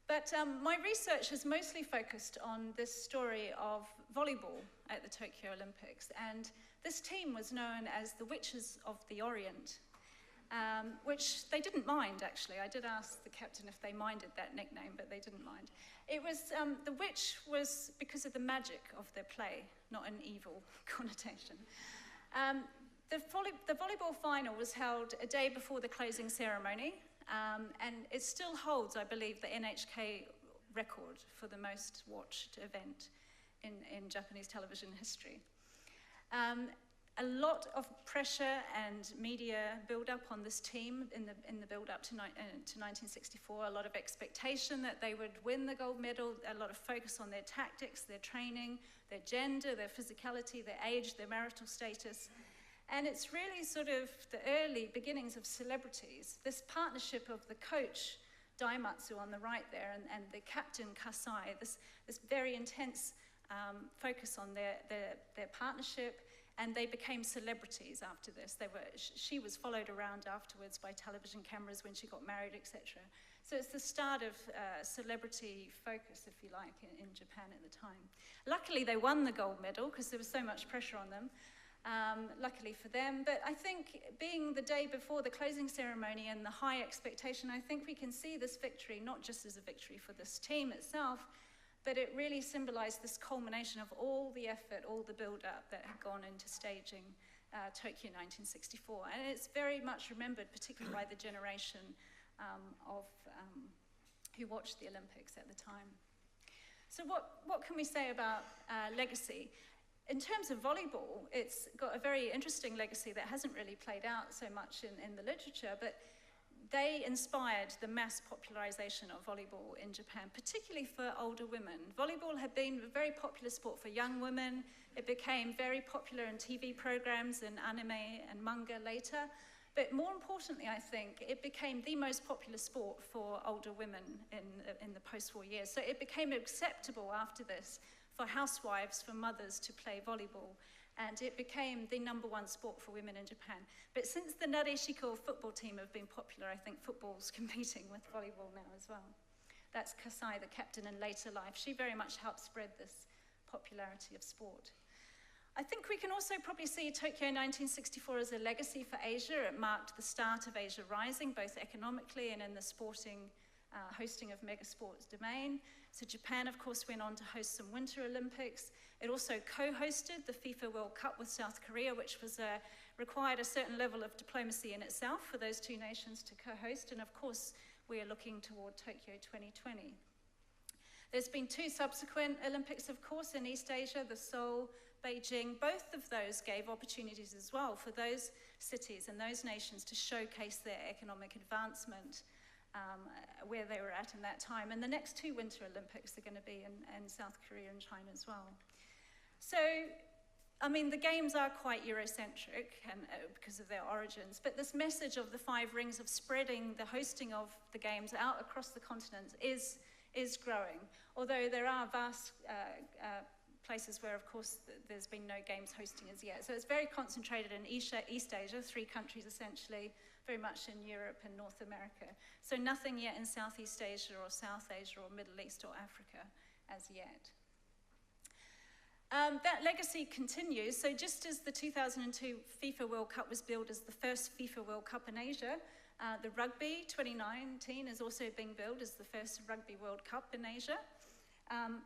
Speaker 4: But my research has mostly focused on this story of volleyball at the Tokyo Olympics. And this team was known as the Witches of the Orient, which they didn't mind, actually. I did ask the captain if they minded that nickname, but they didn't mind. It was, the witch was because of the magic of their play, not an evil connotation. The volleyball final was held a day before the closing ceremony, and it still holds, I believe, the NHK record for the most watched event in Japanese television history. A lot of pressure and media build-up on this team in the build-up to 1964. A lot of expectation that they would win the gold medal. A lot of focus on their tactics, their training, their gender, their physicality, their age, their marital status. And it's really sort of the early beginnings of celebrities. This partnership of the coach, Daimatsu, on the right there, and the captain, Kasai, this very intense focus on their partnership. And they became celebrities after this. She was followed around afterwards by television cameras when she got married, etc. So it's the start of celebrity focus, if you like, in Japan at the time. Luckily, they won the gold medal because there was so much pressure on them. Luckily for them. But I think being the day before the closing ceremony and the high expectation, I think we can see this victory not just as a victory for this team itself, but it really symbolized this culmination of all the effort, all the build-up that had gone into staging Tokyo 1964. And it's very much remembered, particularly by the generation who watched the Olympics at the time. So what can we say about legacy? In terms of volleyball, it's got a very interesting legacy that hasn't really played out so much in the literature, but they inspired the mass popularization of volleyball in Japan, particularly for older women. Volleyball had been a very popular sport for young women. It became very popular in TV programs and anime and manga later. But more importantly, I think, it became the most popular sport for older women in the post-war years. So it became acceptable after this for housewives, for mothers to play volleyball. And it became the #1 sport for women in Japan. But since the Nareshiko football team have been popular, I think football's competing with volleyball now as well. That's Kasai, the captain in later life. She very much helped spread this popularity of sport. I think we can also probably see Tokyo 1964 as a legacy for Asia. It marked the start of Asia rising, both economically and in the sporting hosting of mega sports domain. So Japan, of course, went on to host some Winter Olympics. It also co-hosted the FIFA World Cup with South Korea, which was required a certain level of diplomacy in itself for those two nations to co-host. And of course, we are looking toward Tokyo 2020. There's been 2 subsequent Olympics, of course, in East Asia, the Seoul, Beijing. Both of those gave opportunities as well for those cities and those nations to showcase their economic advancement where they were at in that time. And the next 2 Winter Olympics are going to be in South Korea and China as well. So, I mean, the games are quite Eurocentric and, because of their origins, but this message of the 5 rings of spreading the hosting of the games out across the continent is growing, although there are vast places where, of course, there's been no games hosting as yet. So it's very concentrated in East Asia, 3 countries essentially, very much in Europe and North America. So nothing yet in Southeast Asia or South Asia or Middle East or Africa as yet. That legacy continues. So just as the 2002 FIFA World Cup was billed as the first FIFA World Cup in Asia, the Rugby 2019 is also being billed as the first Rugby World Cup in Asia.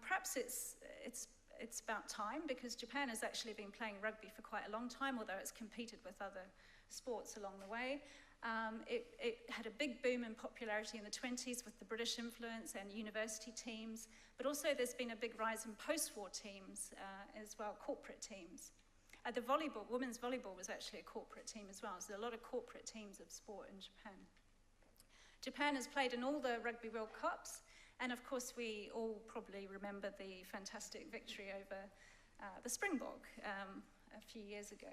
Speaker 4: Perhaps it's about time, because Japan has actually been playing rugby for quite a long time, although it's competed with other sports along the way. It had a big boom in popularity in the 20s with the British influence and university teams, but also there's been a big rise in post-war teams as well, corporate teams. The volleyball, women's volleyball was actually a corporate team as well, so a lot of corporate teams of sport in Japan. Japan has played in all the Rugby World Cups, and of course we all probably remember the fantastic victory over the Springbok a few years ago.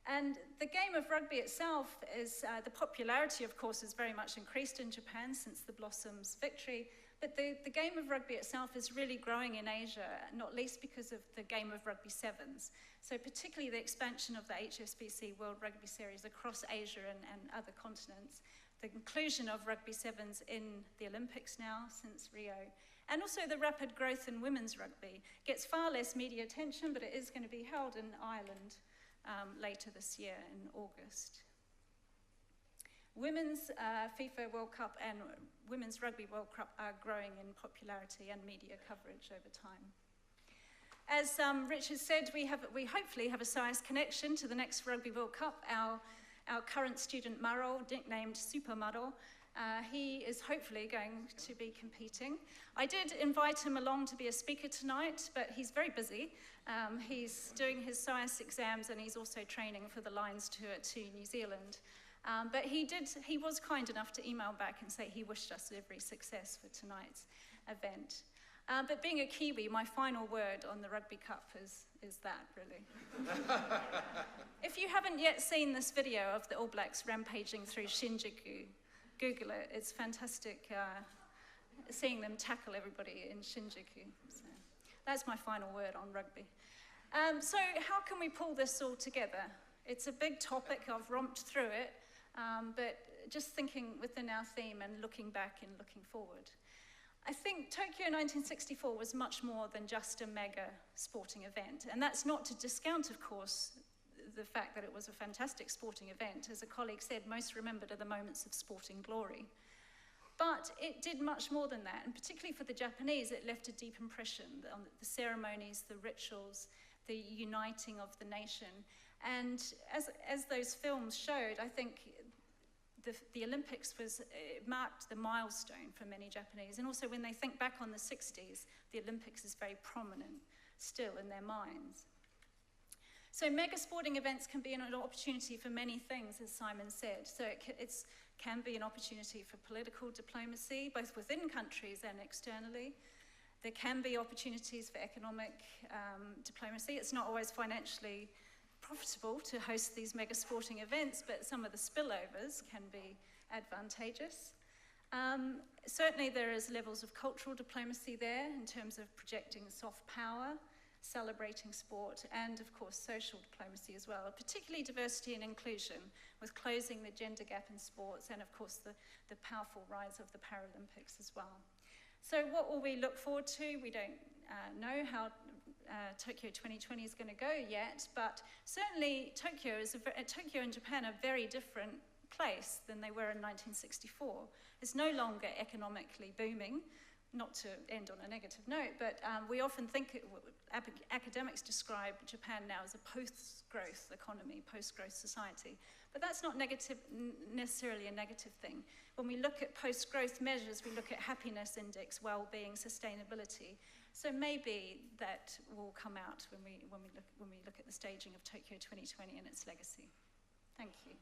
Speaker 4: And the game of rugby itself is, the popularity, of course, has very much increased in Japan since the Blossoms victory, but the game of rugby itself is really growing in Asia, not least because of the game of rugby sevens. So particularly the expansion of the HSBC World Rugby Series across Asia and other continents, the inclusion of rugby sevens in the Olympics now since Rio, and also the rapid growth in women's rugby gets far less media attention, but it is going to be held in Ireland later this year in August. Women's FIFA World Cup and Women's Rugby World Cup are growing in popularity and media coverage over time. As Richard said, we hopefully have a SOAS connection to the next Rugby World Cup. Our current student, Maro, nicknamed Super Maro, he is hopefully going to be competing. I did invite him along to be a speaker tonight, but he's very busy. He's doing his SOAS exams and he's also training for the Lions tour to New Zealand. But he was kind enough to email back and say he wished us every success for tonight's event. But being a Kiwi, my final word on the Rugby Cup is that, really. If you haven't yet seen this video of the All Blacks rampaging through Shinjuku, Google it. It's fantastic seeing them tackle everybody in Shinjuku. So that's my final word on rugby. So how can we pull this all together? It's a big topic. I've romped through it, but just thinking within our theme and looking back and looking forward. I think Tokyo 1964 was much more than just a mega sporting event. And that's not to discount, of course, the fact that it was a fantastic sporting event. As a colleague said, most remembered are the moments of sporting glory. But it did much more than that, and particularly for the Japanese, it left a deep impression on the ceremonies, the rituals, the uniting of the nation. And as those films showed, I think the Olympics marked the milestone for many Japanese. And also when they think back on the 60s, the Olympics is very prominent still in their minds. So mega sporting events can be an opportunity for many things, as Simon said. So it's can be an opportunity for political diplomacy, both within countries and externally. There can be opportunities for economic diplomacy. It's not always financially profitable to host these mega sporting events, but some of the spillovers can be advantageous. Certainly there is levels of cultural diplomacy there in terms of projecting soft power, celebrating sport, and of course social diplomacy as well, particularly diversity and inclusion, with closing the gender gap in sports and of course the powerful rise of the Paralympics as well. So what will we look forward to? We don't know how Tokyo 2020 is going to go yet, but certainly Tokyo and Japan are very different place than they were in 1964. It's no longer economically booming, not to end on a negative note, but we often think, academics describe Japan now as a post-growth economy, post-growth society. But that's not necessarily a negative thing. When we look at post-growth measures, we look at happiness index, well-being, sustainability. So maybe that will come out when we look at the staging of Tokyo 2020 and its legacy. Thank you.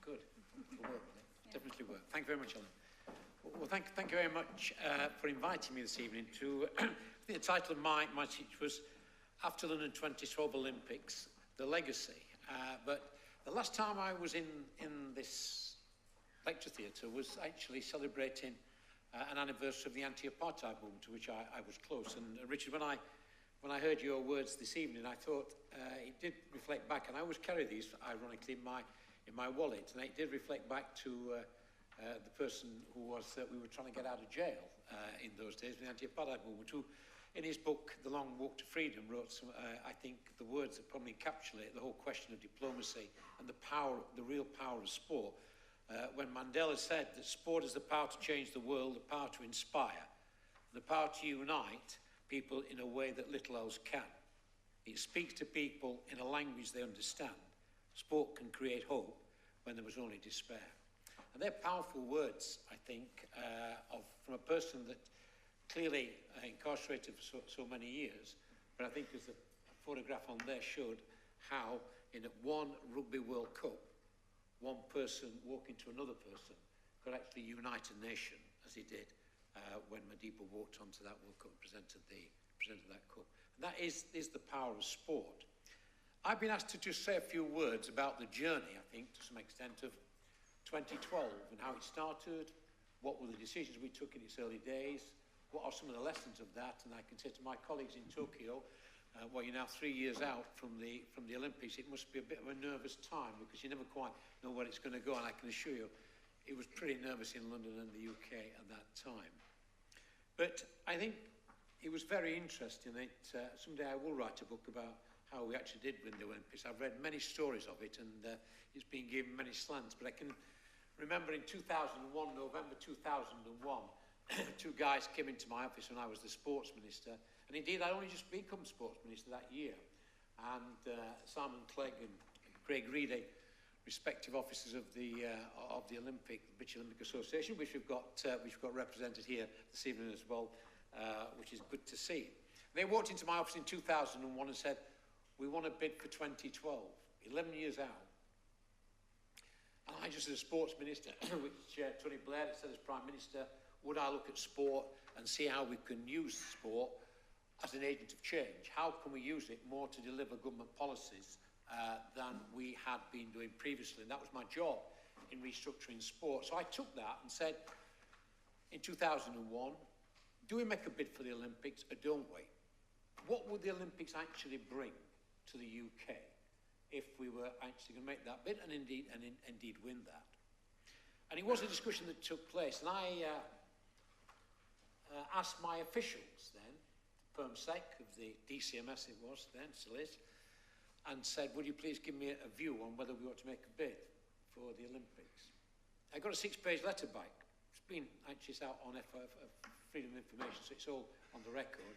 Speaker 6: Good. It'll work, will it? Definitely work. Thank you very much, Ellen. Well, thank you very much for inviting me this evening to, I think the title of my speech was After London 2012 Olympics, The Legacy. But the last time I was in this lecture theatre was actually celebrating an anniversary of the anti-apartheid movement, to which I was close. And Richard, when I heard your words this evening, I thought it did reflect back, and I always carry these, ironically, in my wallet, and it did reflect back to the person who was we were trying to get out of jail in those days, the anti-apartheid movement, who, in his book, The Long Walk to Freedom, wrote some, I think, the words that probably encapsulate the whole question of diplomacy and the power, the real power of sport. When Mandela said that sport is the power to change the world, the power to inspire, the power to unite people in a way that little else can. It speaks to people in a language they understand. Sport can create hope when there was only despair. And they're powerful words, I think, from a person that clearly incarcerated for so many years. But I think as the photograph on there showed how in one Rugby World Cup, one person walking to another person could actually unite a nation, as he did when Madiba walked onto that World Cup and presented that cup. And that is the power of sport. I've been asked to just say a few words about the journey, I think, to some extent, of 2012 and how it started, what were the decisions we took in its early days, what are some of the lessons of that, and I can say to my colleagues in Tokyo, well, you're now 3 years out from the Olympics, it must be a bit of a nervous time because you never quite know where it's going to go, and I can assure you it was pretty nervous in London and the UK at that time. But I think it was very interesting that someday I will write a book about how we actually did win the Olympics. I've read many stories of it, and it's been given many slants. But I can remember in 2001, November 2001, two guys came into my office when I was the sports minister. And indeed, I'd only just become sports minister that year. And Simon Clegg and Craig Reedy, respective officers of the British Olympic Association, which we've got represented here this evening as well, which is good to see. They walked into my office in 2001 and said, "We want to bid for 2012, 11 years out." And I just, as a sports minister, which Tony Blair had said as Prime Minister, would I look at sport and see how we can use sport as an agent of change? How can we use it more to deliver government policies than we had been doing previously? And that was my job in restructuring sport. So I took that and said, in 2001, do we make a bid for the Olympics or don't we? What would the Olympics actually bring to the UK if we were actually going to make that bid and indeed win that? And it was a discussion that took place, and I asked my officials then, PermSec of the DCMS it was then, still is, and said, would you please give me a view on whether we ought to make a bid for the Olympics? I got a 6-page letter back it's been actually it's out on Freedom of Information, so it's all on the record.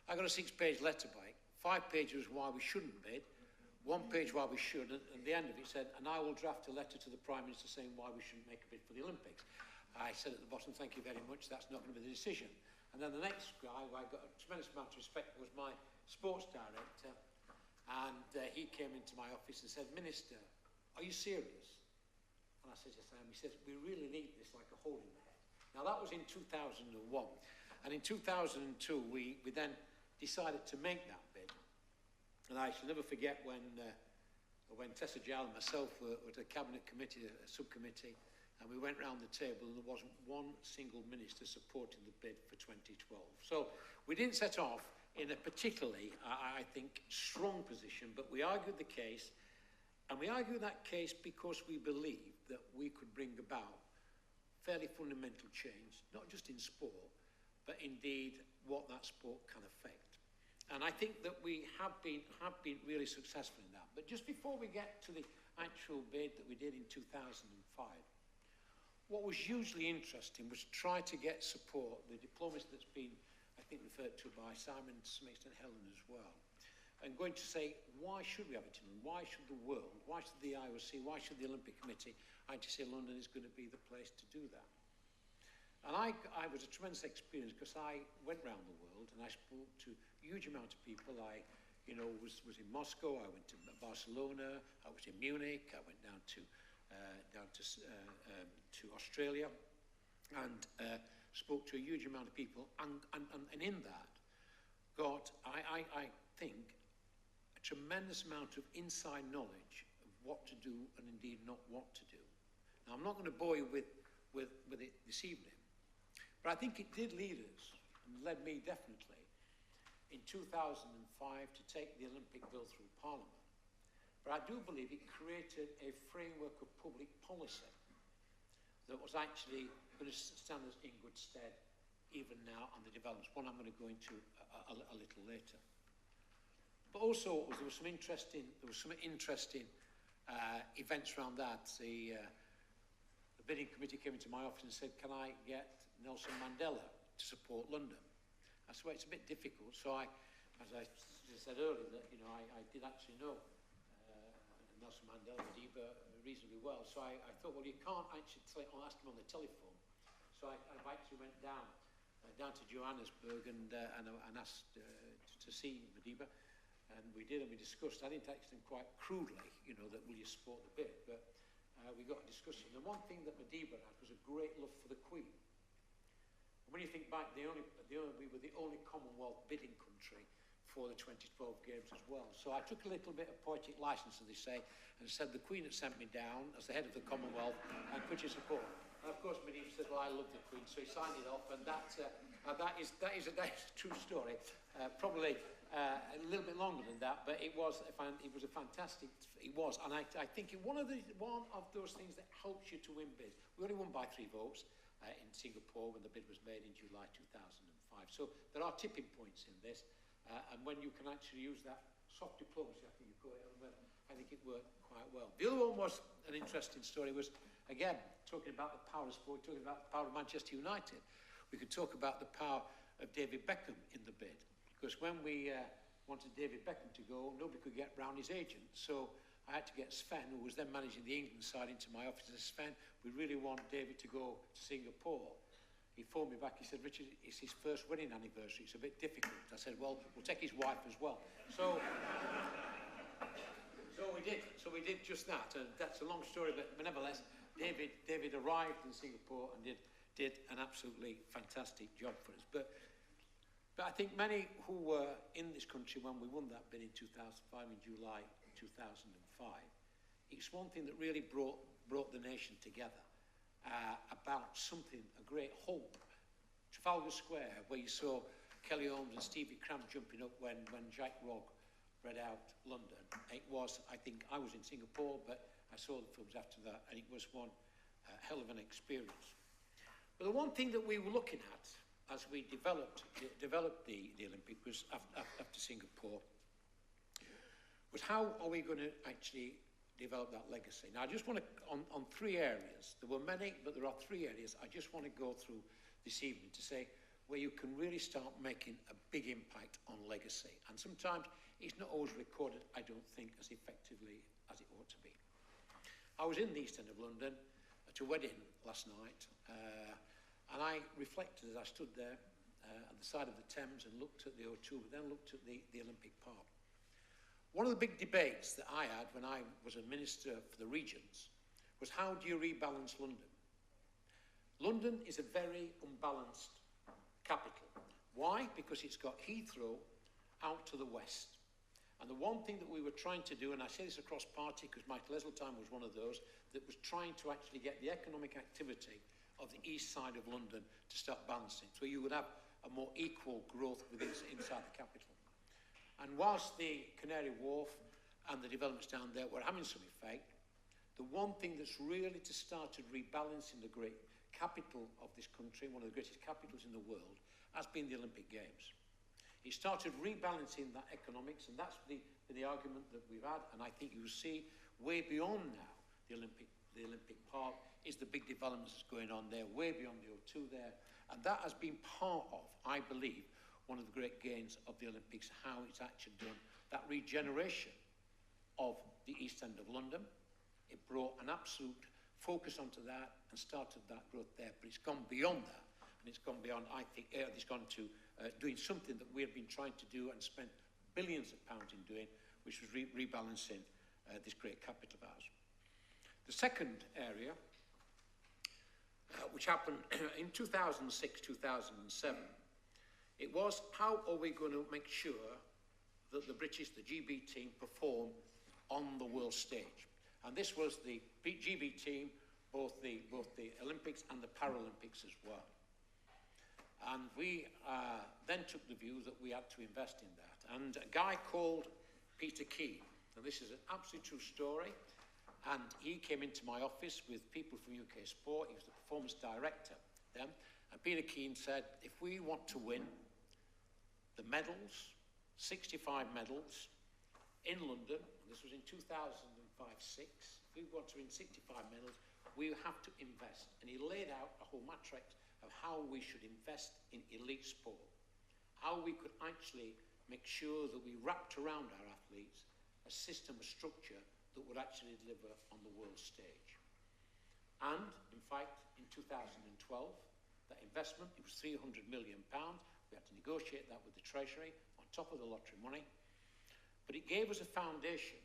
Speaker 6: I got a 6-page letter back. 5 pages why we shouldn't bid, 1 page why we should, and the end of it said, and I will draft a letter to the Prime Minister saying why we shouldn't make a bid for the Olympics. I said at the bottom, thank you very much, that's not going to be the decision. And then the next guy, who I got a tremendous amount of respect, was my sports director, and he came into my office and said, Minister, are you serious? And I said, yes, I am. He said, we really need this like a hole in the head. Now, that was in 2001. And in 2002, we then decided to make that bid. And I shall never forget when Tessa Gill and myself were at a cabinet committee, a subcommittee, and we went round the table and there wasn't one single minister supporting the bid for 2012. So we didn't set off in a particularly, I think, strong position, but we argued the case, and we argued that case because we believed that we could bring about fairly fundamental change, not just in sport, but indeed what that sport can affect. And I think that we have been really successful in that. But just before we get to the actual bid that we did in 2005, what was hugely interesting was to try to get support, the diplomacy that's been, I think, referred to by Simon, to some extent Helen as well, and going to say, why should we have it in London? Why should the world, why should the IOC, why should the Olympic Committee actually say London is going to be the place to do that? And I was a tremendous experience because I went around the world and I spoke to a huge amount of people. I, was in Moscow, I went to Barcelona, I was in Munich, I went down to Australia, and spoke to a huge amount of people, and in that got, I think, a tremendous amount of inside knowledge of what to do and indeed not what to do. Now, I'm not going to bore you with it this evening, but I think it did lead us, and led me definitely, in 2005 to take the Olympic bill through Parliament. But I do believe it created a framework of public policy that was actually going to stand us in good stead even now on the developments, one I'm going to go into a little later. But also there was some interesting events around that. The bidding committee came into my office and said, can I get Nelson Mandela to support London? I said, well, it's a bit difficult. So as I said earlier, that I did actually know Nelson Mandela, Madiba, reasonably well. So I thought, well, you can't actually ask him on the telephone. So I actually went down to Johannesburg and asked to see Madiba, and we did, and we discussed. I didn't ask him quite crudely, that will you support the bid, but we got a discussion. And one thing that Madiba had was a great love for the Queen. And when you think back, we were the only Commonwealth bidding country for the 2012 Games as well. So I took a little bit of poetic license, as they say, and said the Queen had sent me down as the head of the Commonwealth, and could you support? And of course, Madiba said, well, I love the Queen, so he signed it off, and that is a true story. Probably a little bit longer than that, but it was a fantastic. It was, and I think one of those things that helps you to win bids. We only won by 3 votes in Singapore when the bid was made in July 2005. So there are tipping points in this, and when you can actually use that soft diplomacy, I think you call it, I think it worked quite well. The other one was an interesting story. Was again talking about the power of sport, talking about the power of Manchester United. We could talk about the power of David Beckham in the bid, because when we wanted David Beckham to go, nobody could get round his agent. So I had to get Sven, who was then managing the England side, into my office. And Sven, we really want David to go to Singapore. He phoned me back. He said, Richard, it's his first wedding anniversary. It's a bit difficult. I said, well, we'll take his wife as well. So we did just that. And that's a long story, but nevertheless, David arrived in Singapore and did an absolutely fantastic job for us. But I think many who were in this country when we won that bid in 2005, in July 2005, it's one thing that really brought the nation together about something, a great hope. Trafalgar Square, where you saw Kelly Holmes and Stevie Cram jumping up when Jack Rogge read out London. It was, I think, I was in Singapore, but I saw the films after that, and it was one hell of an experience. But the one thing that we were looking at as we developed the Olympic was after Singapore, was how are we going to actually develop that legacy. Now, I just want to, on three areas, there were many, but there are three areas I just want to go through this evening to say where you can really start making a big impact on legacy. And sometimes it's not always recorded, I don't think, as effectively as it ought to be. I was in the East End of London at a wedding last night, and I reflected as I stood there at the side of the Thames and looked at the O2, but then looked at the Olympic Park. One of the big debates that I had when I was a minister for the regions was how do you rebalance London? London is a very unbalanced capital. Why? Because it's got Heathrow out to the west. And the one thing that we were trying to do, and I say this across party because Michael Heseltine was one of those, that was trying to actually get the economic activity of the east side of London to start balancing, so you would have a more equal growth within inside the capital. And whilst the Canary Wharf and the developments down there were having some effect, the one thing that's really started rebalancing the great capital of this country, one of the greatest capitals in the world, has been the Olympic Games. It started rebalancing that economics, and that's the argument that we've had, and I think you see way beyond now the Olympic Park is the big developments that's going on there, way beyond the O2 there, and that has been part of, I believe, one of the great gains of the Olympics, how it's actually done that regeneration of the East End of London. It brought an absolute focus onto that and started that growth there, but it's gone beyond that, and it's gone beyond, I think, it's gone to doing something that we have been trying to do and spent billions of pounds in doing, which was rebalancing this great capital of ours. The second area, which happened in 2006, 2007, it was how are we going to make sure that the GB team perform on the world stage? And this was the GB team, both the Olympics and the Paralympics as well. And we then took the view that we had to invest in that. And a guy called Peter Keane, and this is an absolutely true story, and he came into my office with people from UK Sport. He was the performance director then, and Peter Keane said, if we want to win the medals, 65 medals in London, and this was in 2005-06, if we want to win 65 medals, we have to invest. And he laid out a whole matrix of how we should invest in elite sport, how we could actually make sure that we wrapped around our athletes a system, a structure that would actually deliver on the world stage. And, in fact, in 2012, that investment, it was £300 million. We had to negotiate that with the Treasury on top of the lottery money. But it gave us a foundation,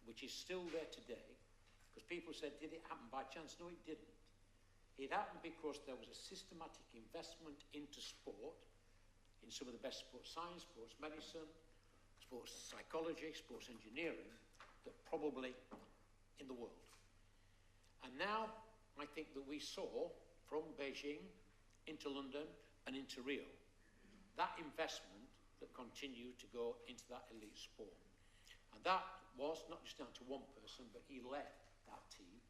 Speaker 6: which is still there today, because people said, did it happen by chance? No, it didn't. It happened because there was a systematic investment into sport, in some of the best sports science, sports medicine, sports psychology, sports engineering, that probably in the world. And now, I think that we saw, from Beijing into London and into Rio, that investment that continued to go into that elite sport. And that was not just down to one person, but he led that team.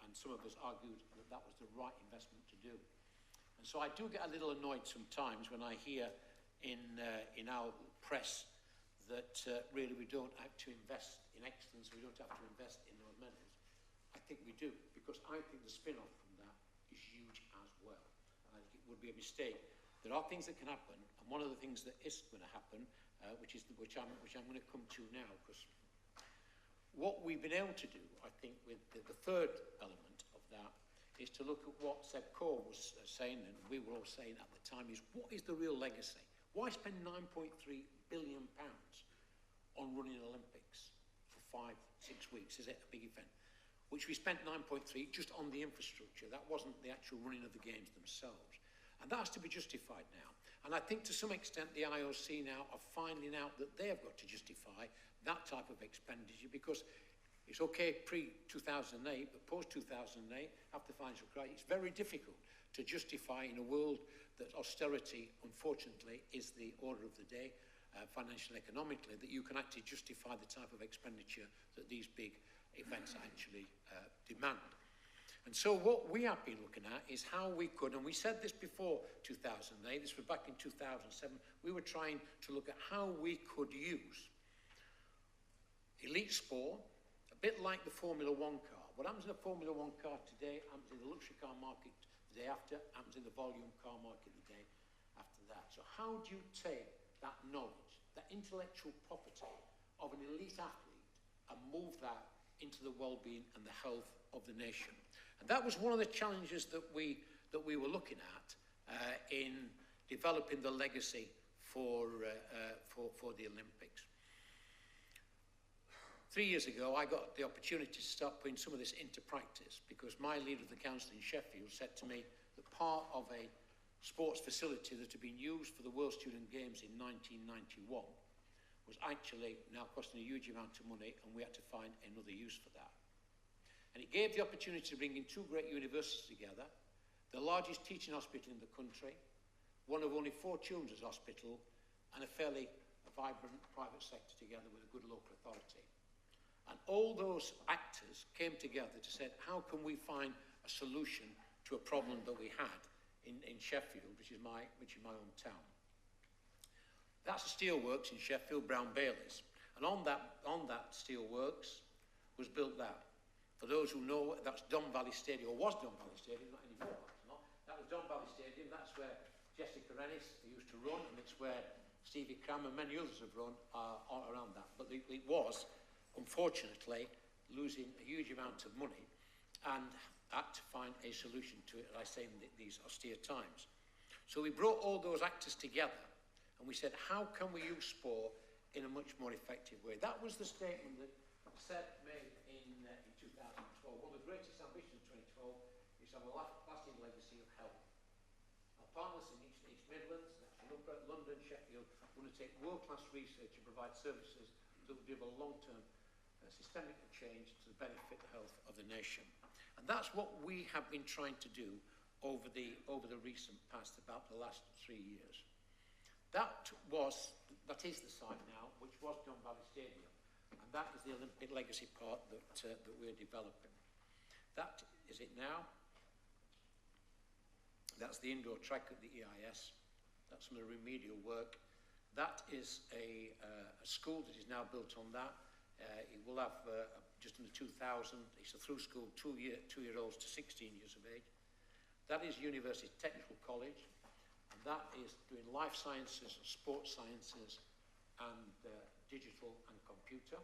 Speaker 6: And some of us argued that that was the right investment to do. And so I do get a little annoyed sometimes when I hear in our press that really we don't have to invest in excellence, we don't have to invest in those medals. I think we do, because I think the spin-off from that is huge as well. And I think it would be a mistake. There are things that can happen, and one of the things that is going to happen, which I'm going to come to now, because what we've been able to do, I think, with the third element of that, is to look at what Seb Coe was saying, and we were all saying at the time, is what is the real legacy? Why spend £9.3 billion on running an Olympics for 5-6 weeks? Is it a big event? Which we spent 9.3 just on the infrastructure. That wasn't the actual running of the games themselves. And that has to be justified now. And I think to some extent the IOC now are finding out that they have got to justify that type of expenditure, because it's okay pre-2008, but post-2008, after the financial crisis, it's very difficult to justify in a world that austerity, unfortunately, is the order of the day, financially, economically, that you can actually justify the type of expenditure that these big events actually demand. And so what we have been looking at is how we could, and we said this before 2008, this was back in 2007, we were trying to look at how we could use elite sport, bit like the Formula One car. What happens in a Formula One car today happens in the luxury car market the day after, happens in the volume car market the day after that. So how do you take that knowledge, that intellectual property of an elite athlete, and move that into the well-being and the health of the nation? And that was one of the challenges that we were looking at in developing the legacy for the Olympics. 3 years ago, I got the opportunity to start putting some of this into practice because my leader of the council in Sheffield said to me that part of a sports facility that had been used for the World Student Games in 1991 was actually now costing a huge amount of money, and we had to find another use for that. And it gave the opportunity to bring in two great universities together, the largest teaching hospital in the country, one of only 4 children's hospital, and a fairly vibrant private sector together with a good local authority. And all those actors came together to say, how can we find a solution to a problem that we had in Sheffield, which is my hometown. That's the steelworks in Sheffield, Brown Baileys. And on that steelworks was built that. For those who know, that's Don Valley Stadium, or was Don Valley Stadium, not anymore. That was Don Valley Stadium. That's where Jessica Rennis used to run, and it's where Stevie Cram and many others have run around that. But it was, unfortunately, losing a huge amount of money and had to find a solution to it, as I say, in these austere times. So we brought all those actors together and we said, how can we use sport in a much more effective way? That was the statement that Seth made in 2012. One of the greatest ambitions of 2012 is to have a lasting legacy of health. Our partners in East Midlands, London, Sheffield, want to take world-class research and provide services that will give a long-term systemic change to the benefit of the health of the nation. And that's what we have been trying to do over the recent past, about the last 3 years. That is the site now, which was Don Valley Stadium, and that is the Olympic legacy part that we're developing. That is it now. That's the indoor track at the EIS. That's some of the remedial work. That is a school that is now built on that. It will have just under 2,000. It's a through school, two-year-olds to 16 years of age. That is University Technical College, and that is doing life sciences, sports sciences, and digital and computer,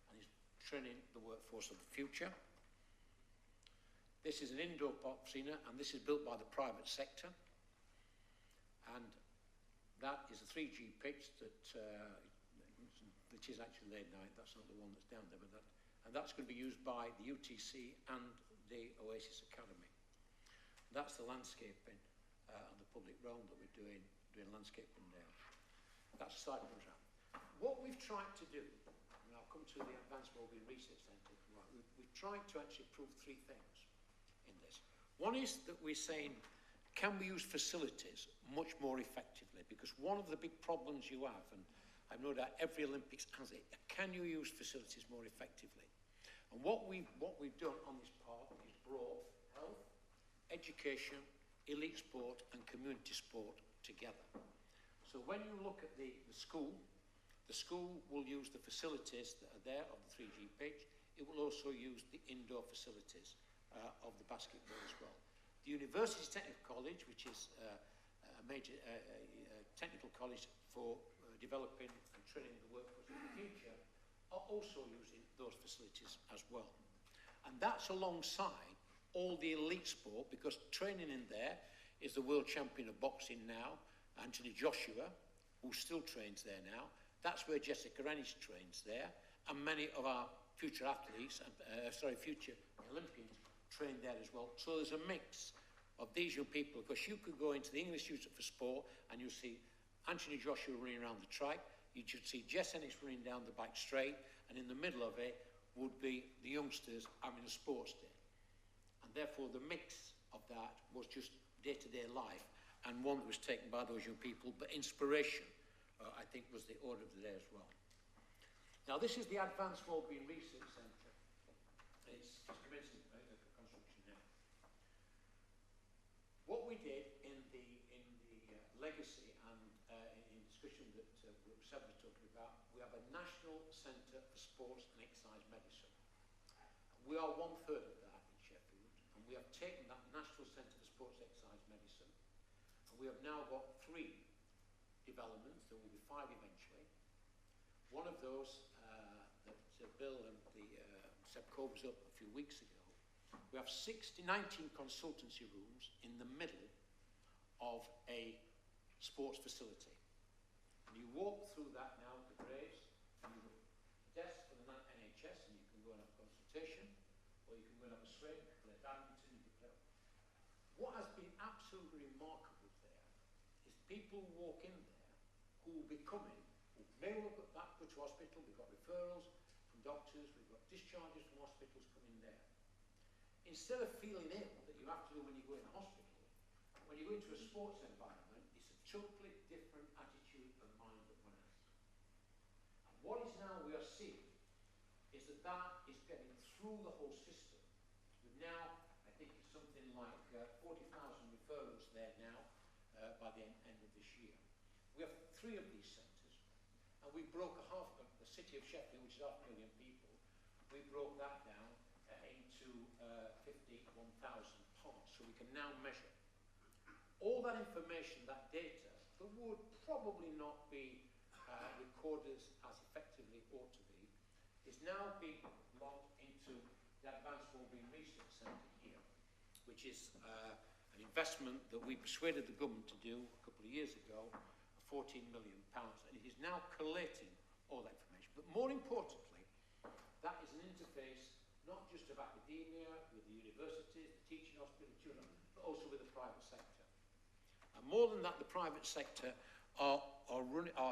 Speaker 6: and is training the workforce of the future. This is an indoor arena, and this is built by the private sector, and that is a 3G pitch which is actually laid night. That's not the one that's down there, but and that's going to be used by the UTC and the Oasis Academy. That's the landscaping on the public realm that we're doing landscaping there. That's a side program. What we've tried to do, and I'll come to the Advanced Wellbeing Research Centre, we've tried to actually prove 3 things in this. One is that we're saying, can we use facilities much more effectively? Because one of the big problems you have, and I've no doubt every Olympics has it, can you use facilities more effectively? And what we've done on this part is brought health, education, elite sport and community sport together. So when you look at the school will use the facilities that are there of the 3G pitch. It will also use the indoor facilities of the basketball as well. The University Technical College, which is a major technical college for developing and training the workforce in the future, are also using those facilities as well. And that's alongside all the elite sport, because training in there is the world champion of boxing now, Anthony Joshua, who still trains there now. That's where Jessica Rennish trains there, and many of our future athletes, future Olympians train there as well. So there's a mix of these young people, because you could go into the English Institute for Sport and you'll see Anthony Joshua running around the track, you should see Jess Ennis running down the back straight, and in the middle of it would be the youngsters having a sports day. And therefore the mix of that was just day-to-day life, and one that was taken by those young people, but inspiration, I think, was the order of the day as well. Now this is the Advanced Wellbeing Research Centre. It's just commencing construction now. What we did in the legacy and in discussion that Seb was talking about, we have a National Centre for Sports and Exercise Medicine. We are 1/3 of that in Sheffield, and we have taken that National Centre for Sports Exercise Medicine, and we have now got 3 developments. There will be 5 eventually. One of those that Bill and Seb Cove was up a few weeks ago, we have 19 consultancy rooms in the middle of a sports facility. And you walk through that now to Graves, and you have a desk for the NHS, and you can go and have a consultation, or you can go and have a swim, you can play badminton, you can play. What has been absolutely remarkable there is people walk in there who will be coming, who may well go back to hospital. We've got referrals from doctors, we've got discharges from hospitals coming there. Instead of feeling ill that you have to do when you go in a hospital, when you go into a sports environment, it's a totally different attitude and mind that one has. And what is now we are seeing is that that is getting through the whole system. We've now, I think it's something like 40,000 referrals there now by the end of this year. We have 3 of these centres, and we broke the city of Sheffield, which is 500,000 people, we broke that down into 51,000 parts, so we can now measure. All that information, that data, that would probably not be recorded as effectively ought to be, is now being logged into the Advanced Wellbeing Research Centre here, which is an investment that we persuaded the government to do a couple of years ago, £14 million, and it is now collating all that information. But more importantly, that is an interface not just of academia, with the universities, the teaching hospital, children, but also with the private sector. And more than that, the private sector are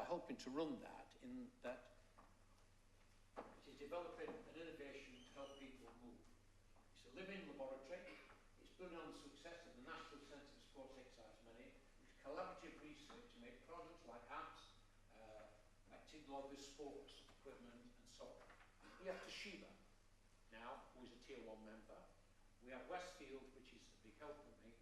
Speaker 6: helping to run that, in that it is developing an innovation to help people move. It's a living laboratory. It's building on the success of the National Centre for Sports Exercise Medicine, which is collaborative research to make products like apps, technology, sports, equipment, and so on. We have Toshiba now, who is a Tier 1 member. We have Westfield, which is a big health company,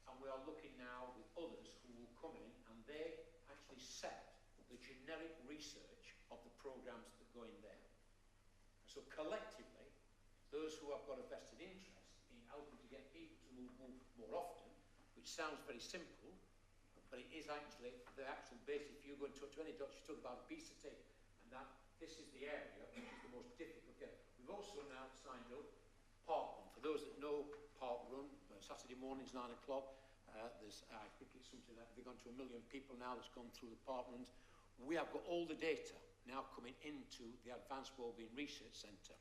Speaker 6: and we are looking now with others who will come in, and they actually set the generic research of the programs that go in there. And so collectively, those who have got a vested interest in helping to get people to move more often, which sounds very simple, but it is actually the actual basic. If you go and talk to any doctor, you talk about obesity, and that this is the area which is the most difficult. We've also now signed up Park Run. For those that know Park Run, Saturday mornings, 9 o'clock, I think it's something that they've gone to 1 million people now that's gone through the park runs. We have got all the data now coming into the Advanced Wellbeing Research Centre,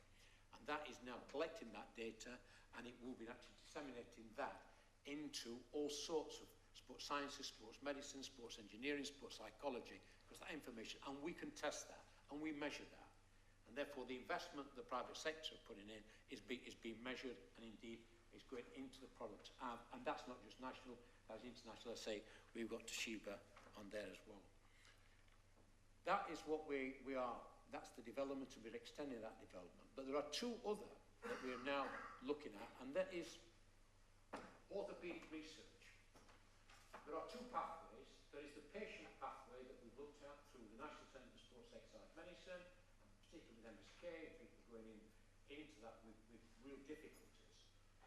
Speaker 6: and that is now collecting that data, and it will be actually disseminating that into all sorts of sports sciences, sports medicine, sports engineering, sports psychology, because that information, and we can test that, and we measure that. And therefore the investment the private sector are putting in is being measured, and indeed is going into the products. And that's not just national, that's international. I say we've got Toshiba on there as well. That is what we are, that's the development, and we're extending that development. But there are 2 other that we are now looking at, and that is orthopaedic research. There are 2 pathways. There is the patient pathway that we've looked at through the National Centre for Sports Exercise Medicine, particularly with MSK, people going into that with real difficulties.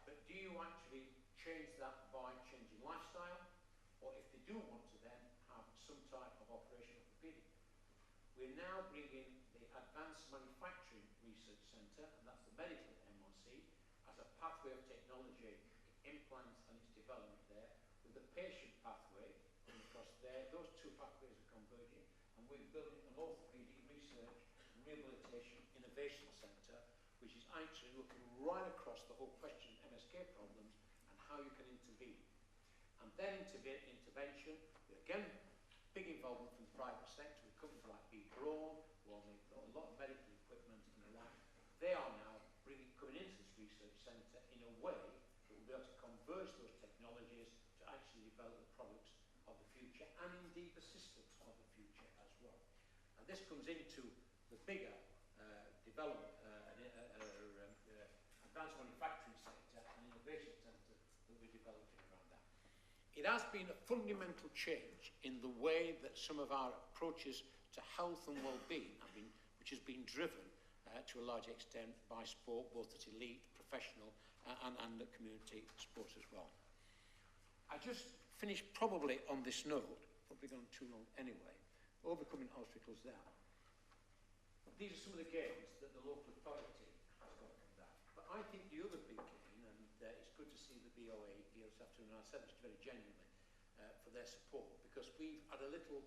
Speaker 6: But do you actually change that by changing lifestyle, or if they do want to then have some type of operation orthopaedic? We're now bringing the Advanced Manufacturing Research Centre, and that's the medical MRC, as a pathway of technology, implants and its development there, with the patient pathway, and because there, those 2 pathways are converging, and we're building an orthopaedic research and rehabilitation innovation centre, which is actually looking right across the whole question of MSK problems and how you can intervene. And then intervention, again, big involvement from the private sector, with companies like B. Braun, who make a lot of medical equipment and the like. They are now coming into this research centre in a way that will be able to converge those technologies to actually develop the products of the future, and indeed the systems of the future as well. And this comes into the bigger development, advanced manufacturing sector and innovation centre that we're developing around that. It has been a fundamental change in the way that some of our approaches to health and well-being have been, which has been driven to a large extent by sport, both at elite, professional, and the community sports as well. I just finished probably on this note, probably gone too long anyway, overcoming obstacles there. These are some of the gains that the local authority has got from that. But I think the other big gain, and it's good to see the BOA here this afternoon, and I said this very genuinely, for their support, because we've had a little,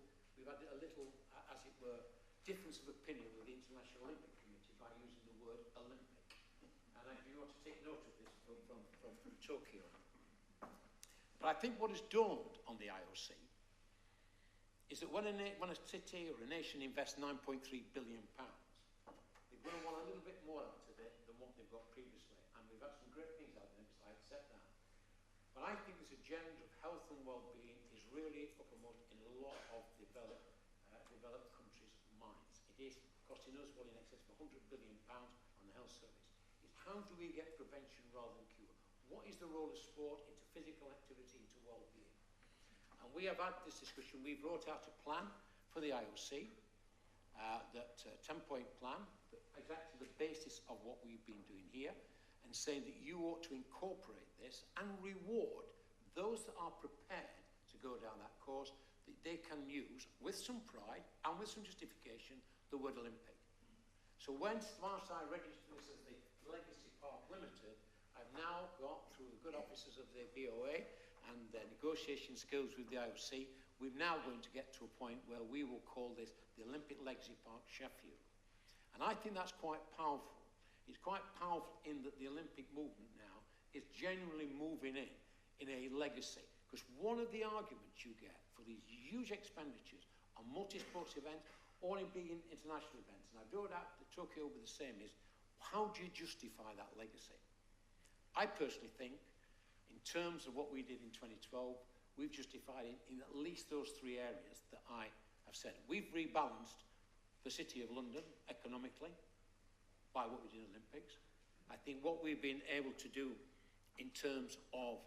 Speaker 6: as it were, difference of opinion with the International Olympic Committee by using the word Olympic. And I do want to take note of this from Tokyo. But I think what has dawned on the IOC is that when a city or a nation invests £9.3 billion, they're going to want a little bit more out of it than what they've got previously. And we've had some great things out of it, I accept that. But I think this agenda of health and well-being is really uppermost in a lot of developed countries' minds. It is costing us well in excess of £100 billion on the health service. It's how do we get prevention rather than cure? What is the role of sport into physical activity, into well-being? And we have had this discussion. We've wrote out a plan for the IOC, that 10-point plan, that exactly the basis of what we've been doing here, and saying that you ought to incorporate this and reward those that are prepared to go down that course, that they can use, with some pride and with some justification, the word Olympic. So whilst I registered this as the Legacy Park Limited, I've now got, through the good officers of the BOA and their negotiation skills with the IOC, we're now going to get to a point where we will call this the Olympic Legacy Park Sheffield. And I think that's quite powerful. It's quite powerful in that the Olympic movement now is genuinely moving in a legacy. Because one of the arguments you get for these huge expenditures on multi-sports events or in big international events, and I brought out that Tokyo will be the same, is how do you justify that legacy? I personally think, in terms of what we did in 2012, we've justified it in at least those three areas that I have said. We've rebalanced the City of London economically by what we did in the Olympics. I think what we've been able to do in terms of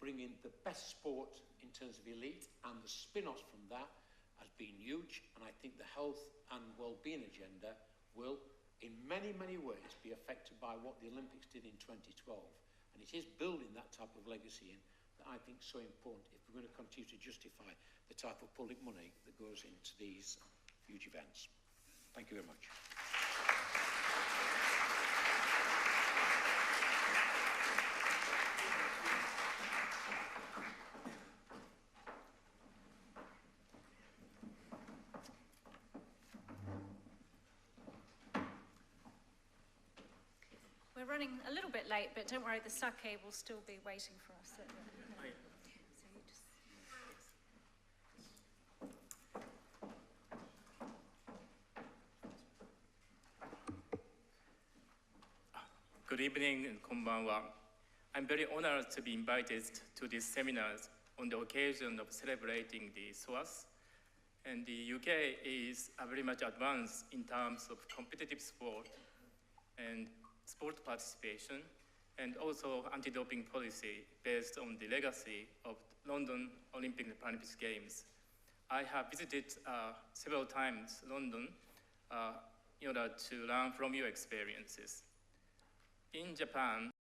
Speaker 6: bringing the best sport in terms of elite and the spin-offs from that has been huge, and I think the health and well-being agenda will, in many, many ways, be affected by what the Olympics did in 2012. And it is building that type of legacy in that I think is so important if we're going to continue to justify the type of public money that goes into these huge events. Thank you very much.
Speaker 4: We're running a little bit late, but don't worry, the sake will still be waiting for us. So you just...
Speaker 7: Good evening and konbanwa. I'm very honored to be invited to this seminar on the occasion of celebrating the SOAS. And the UK is very much advanced in terms of competitive sport and sport participation, and also anti-doping policy based on the legacy of London Olympic and Paralympic Games. I have visited several times London in order to learn from your experiences. In Japan,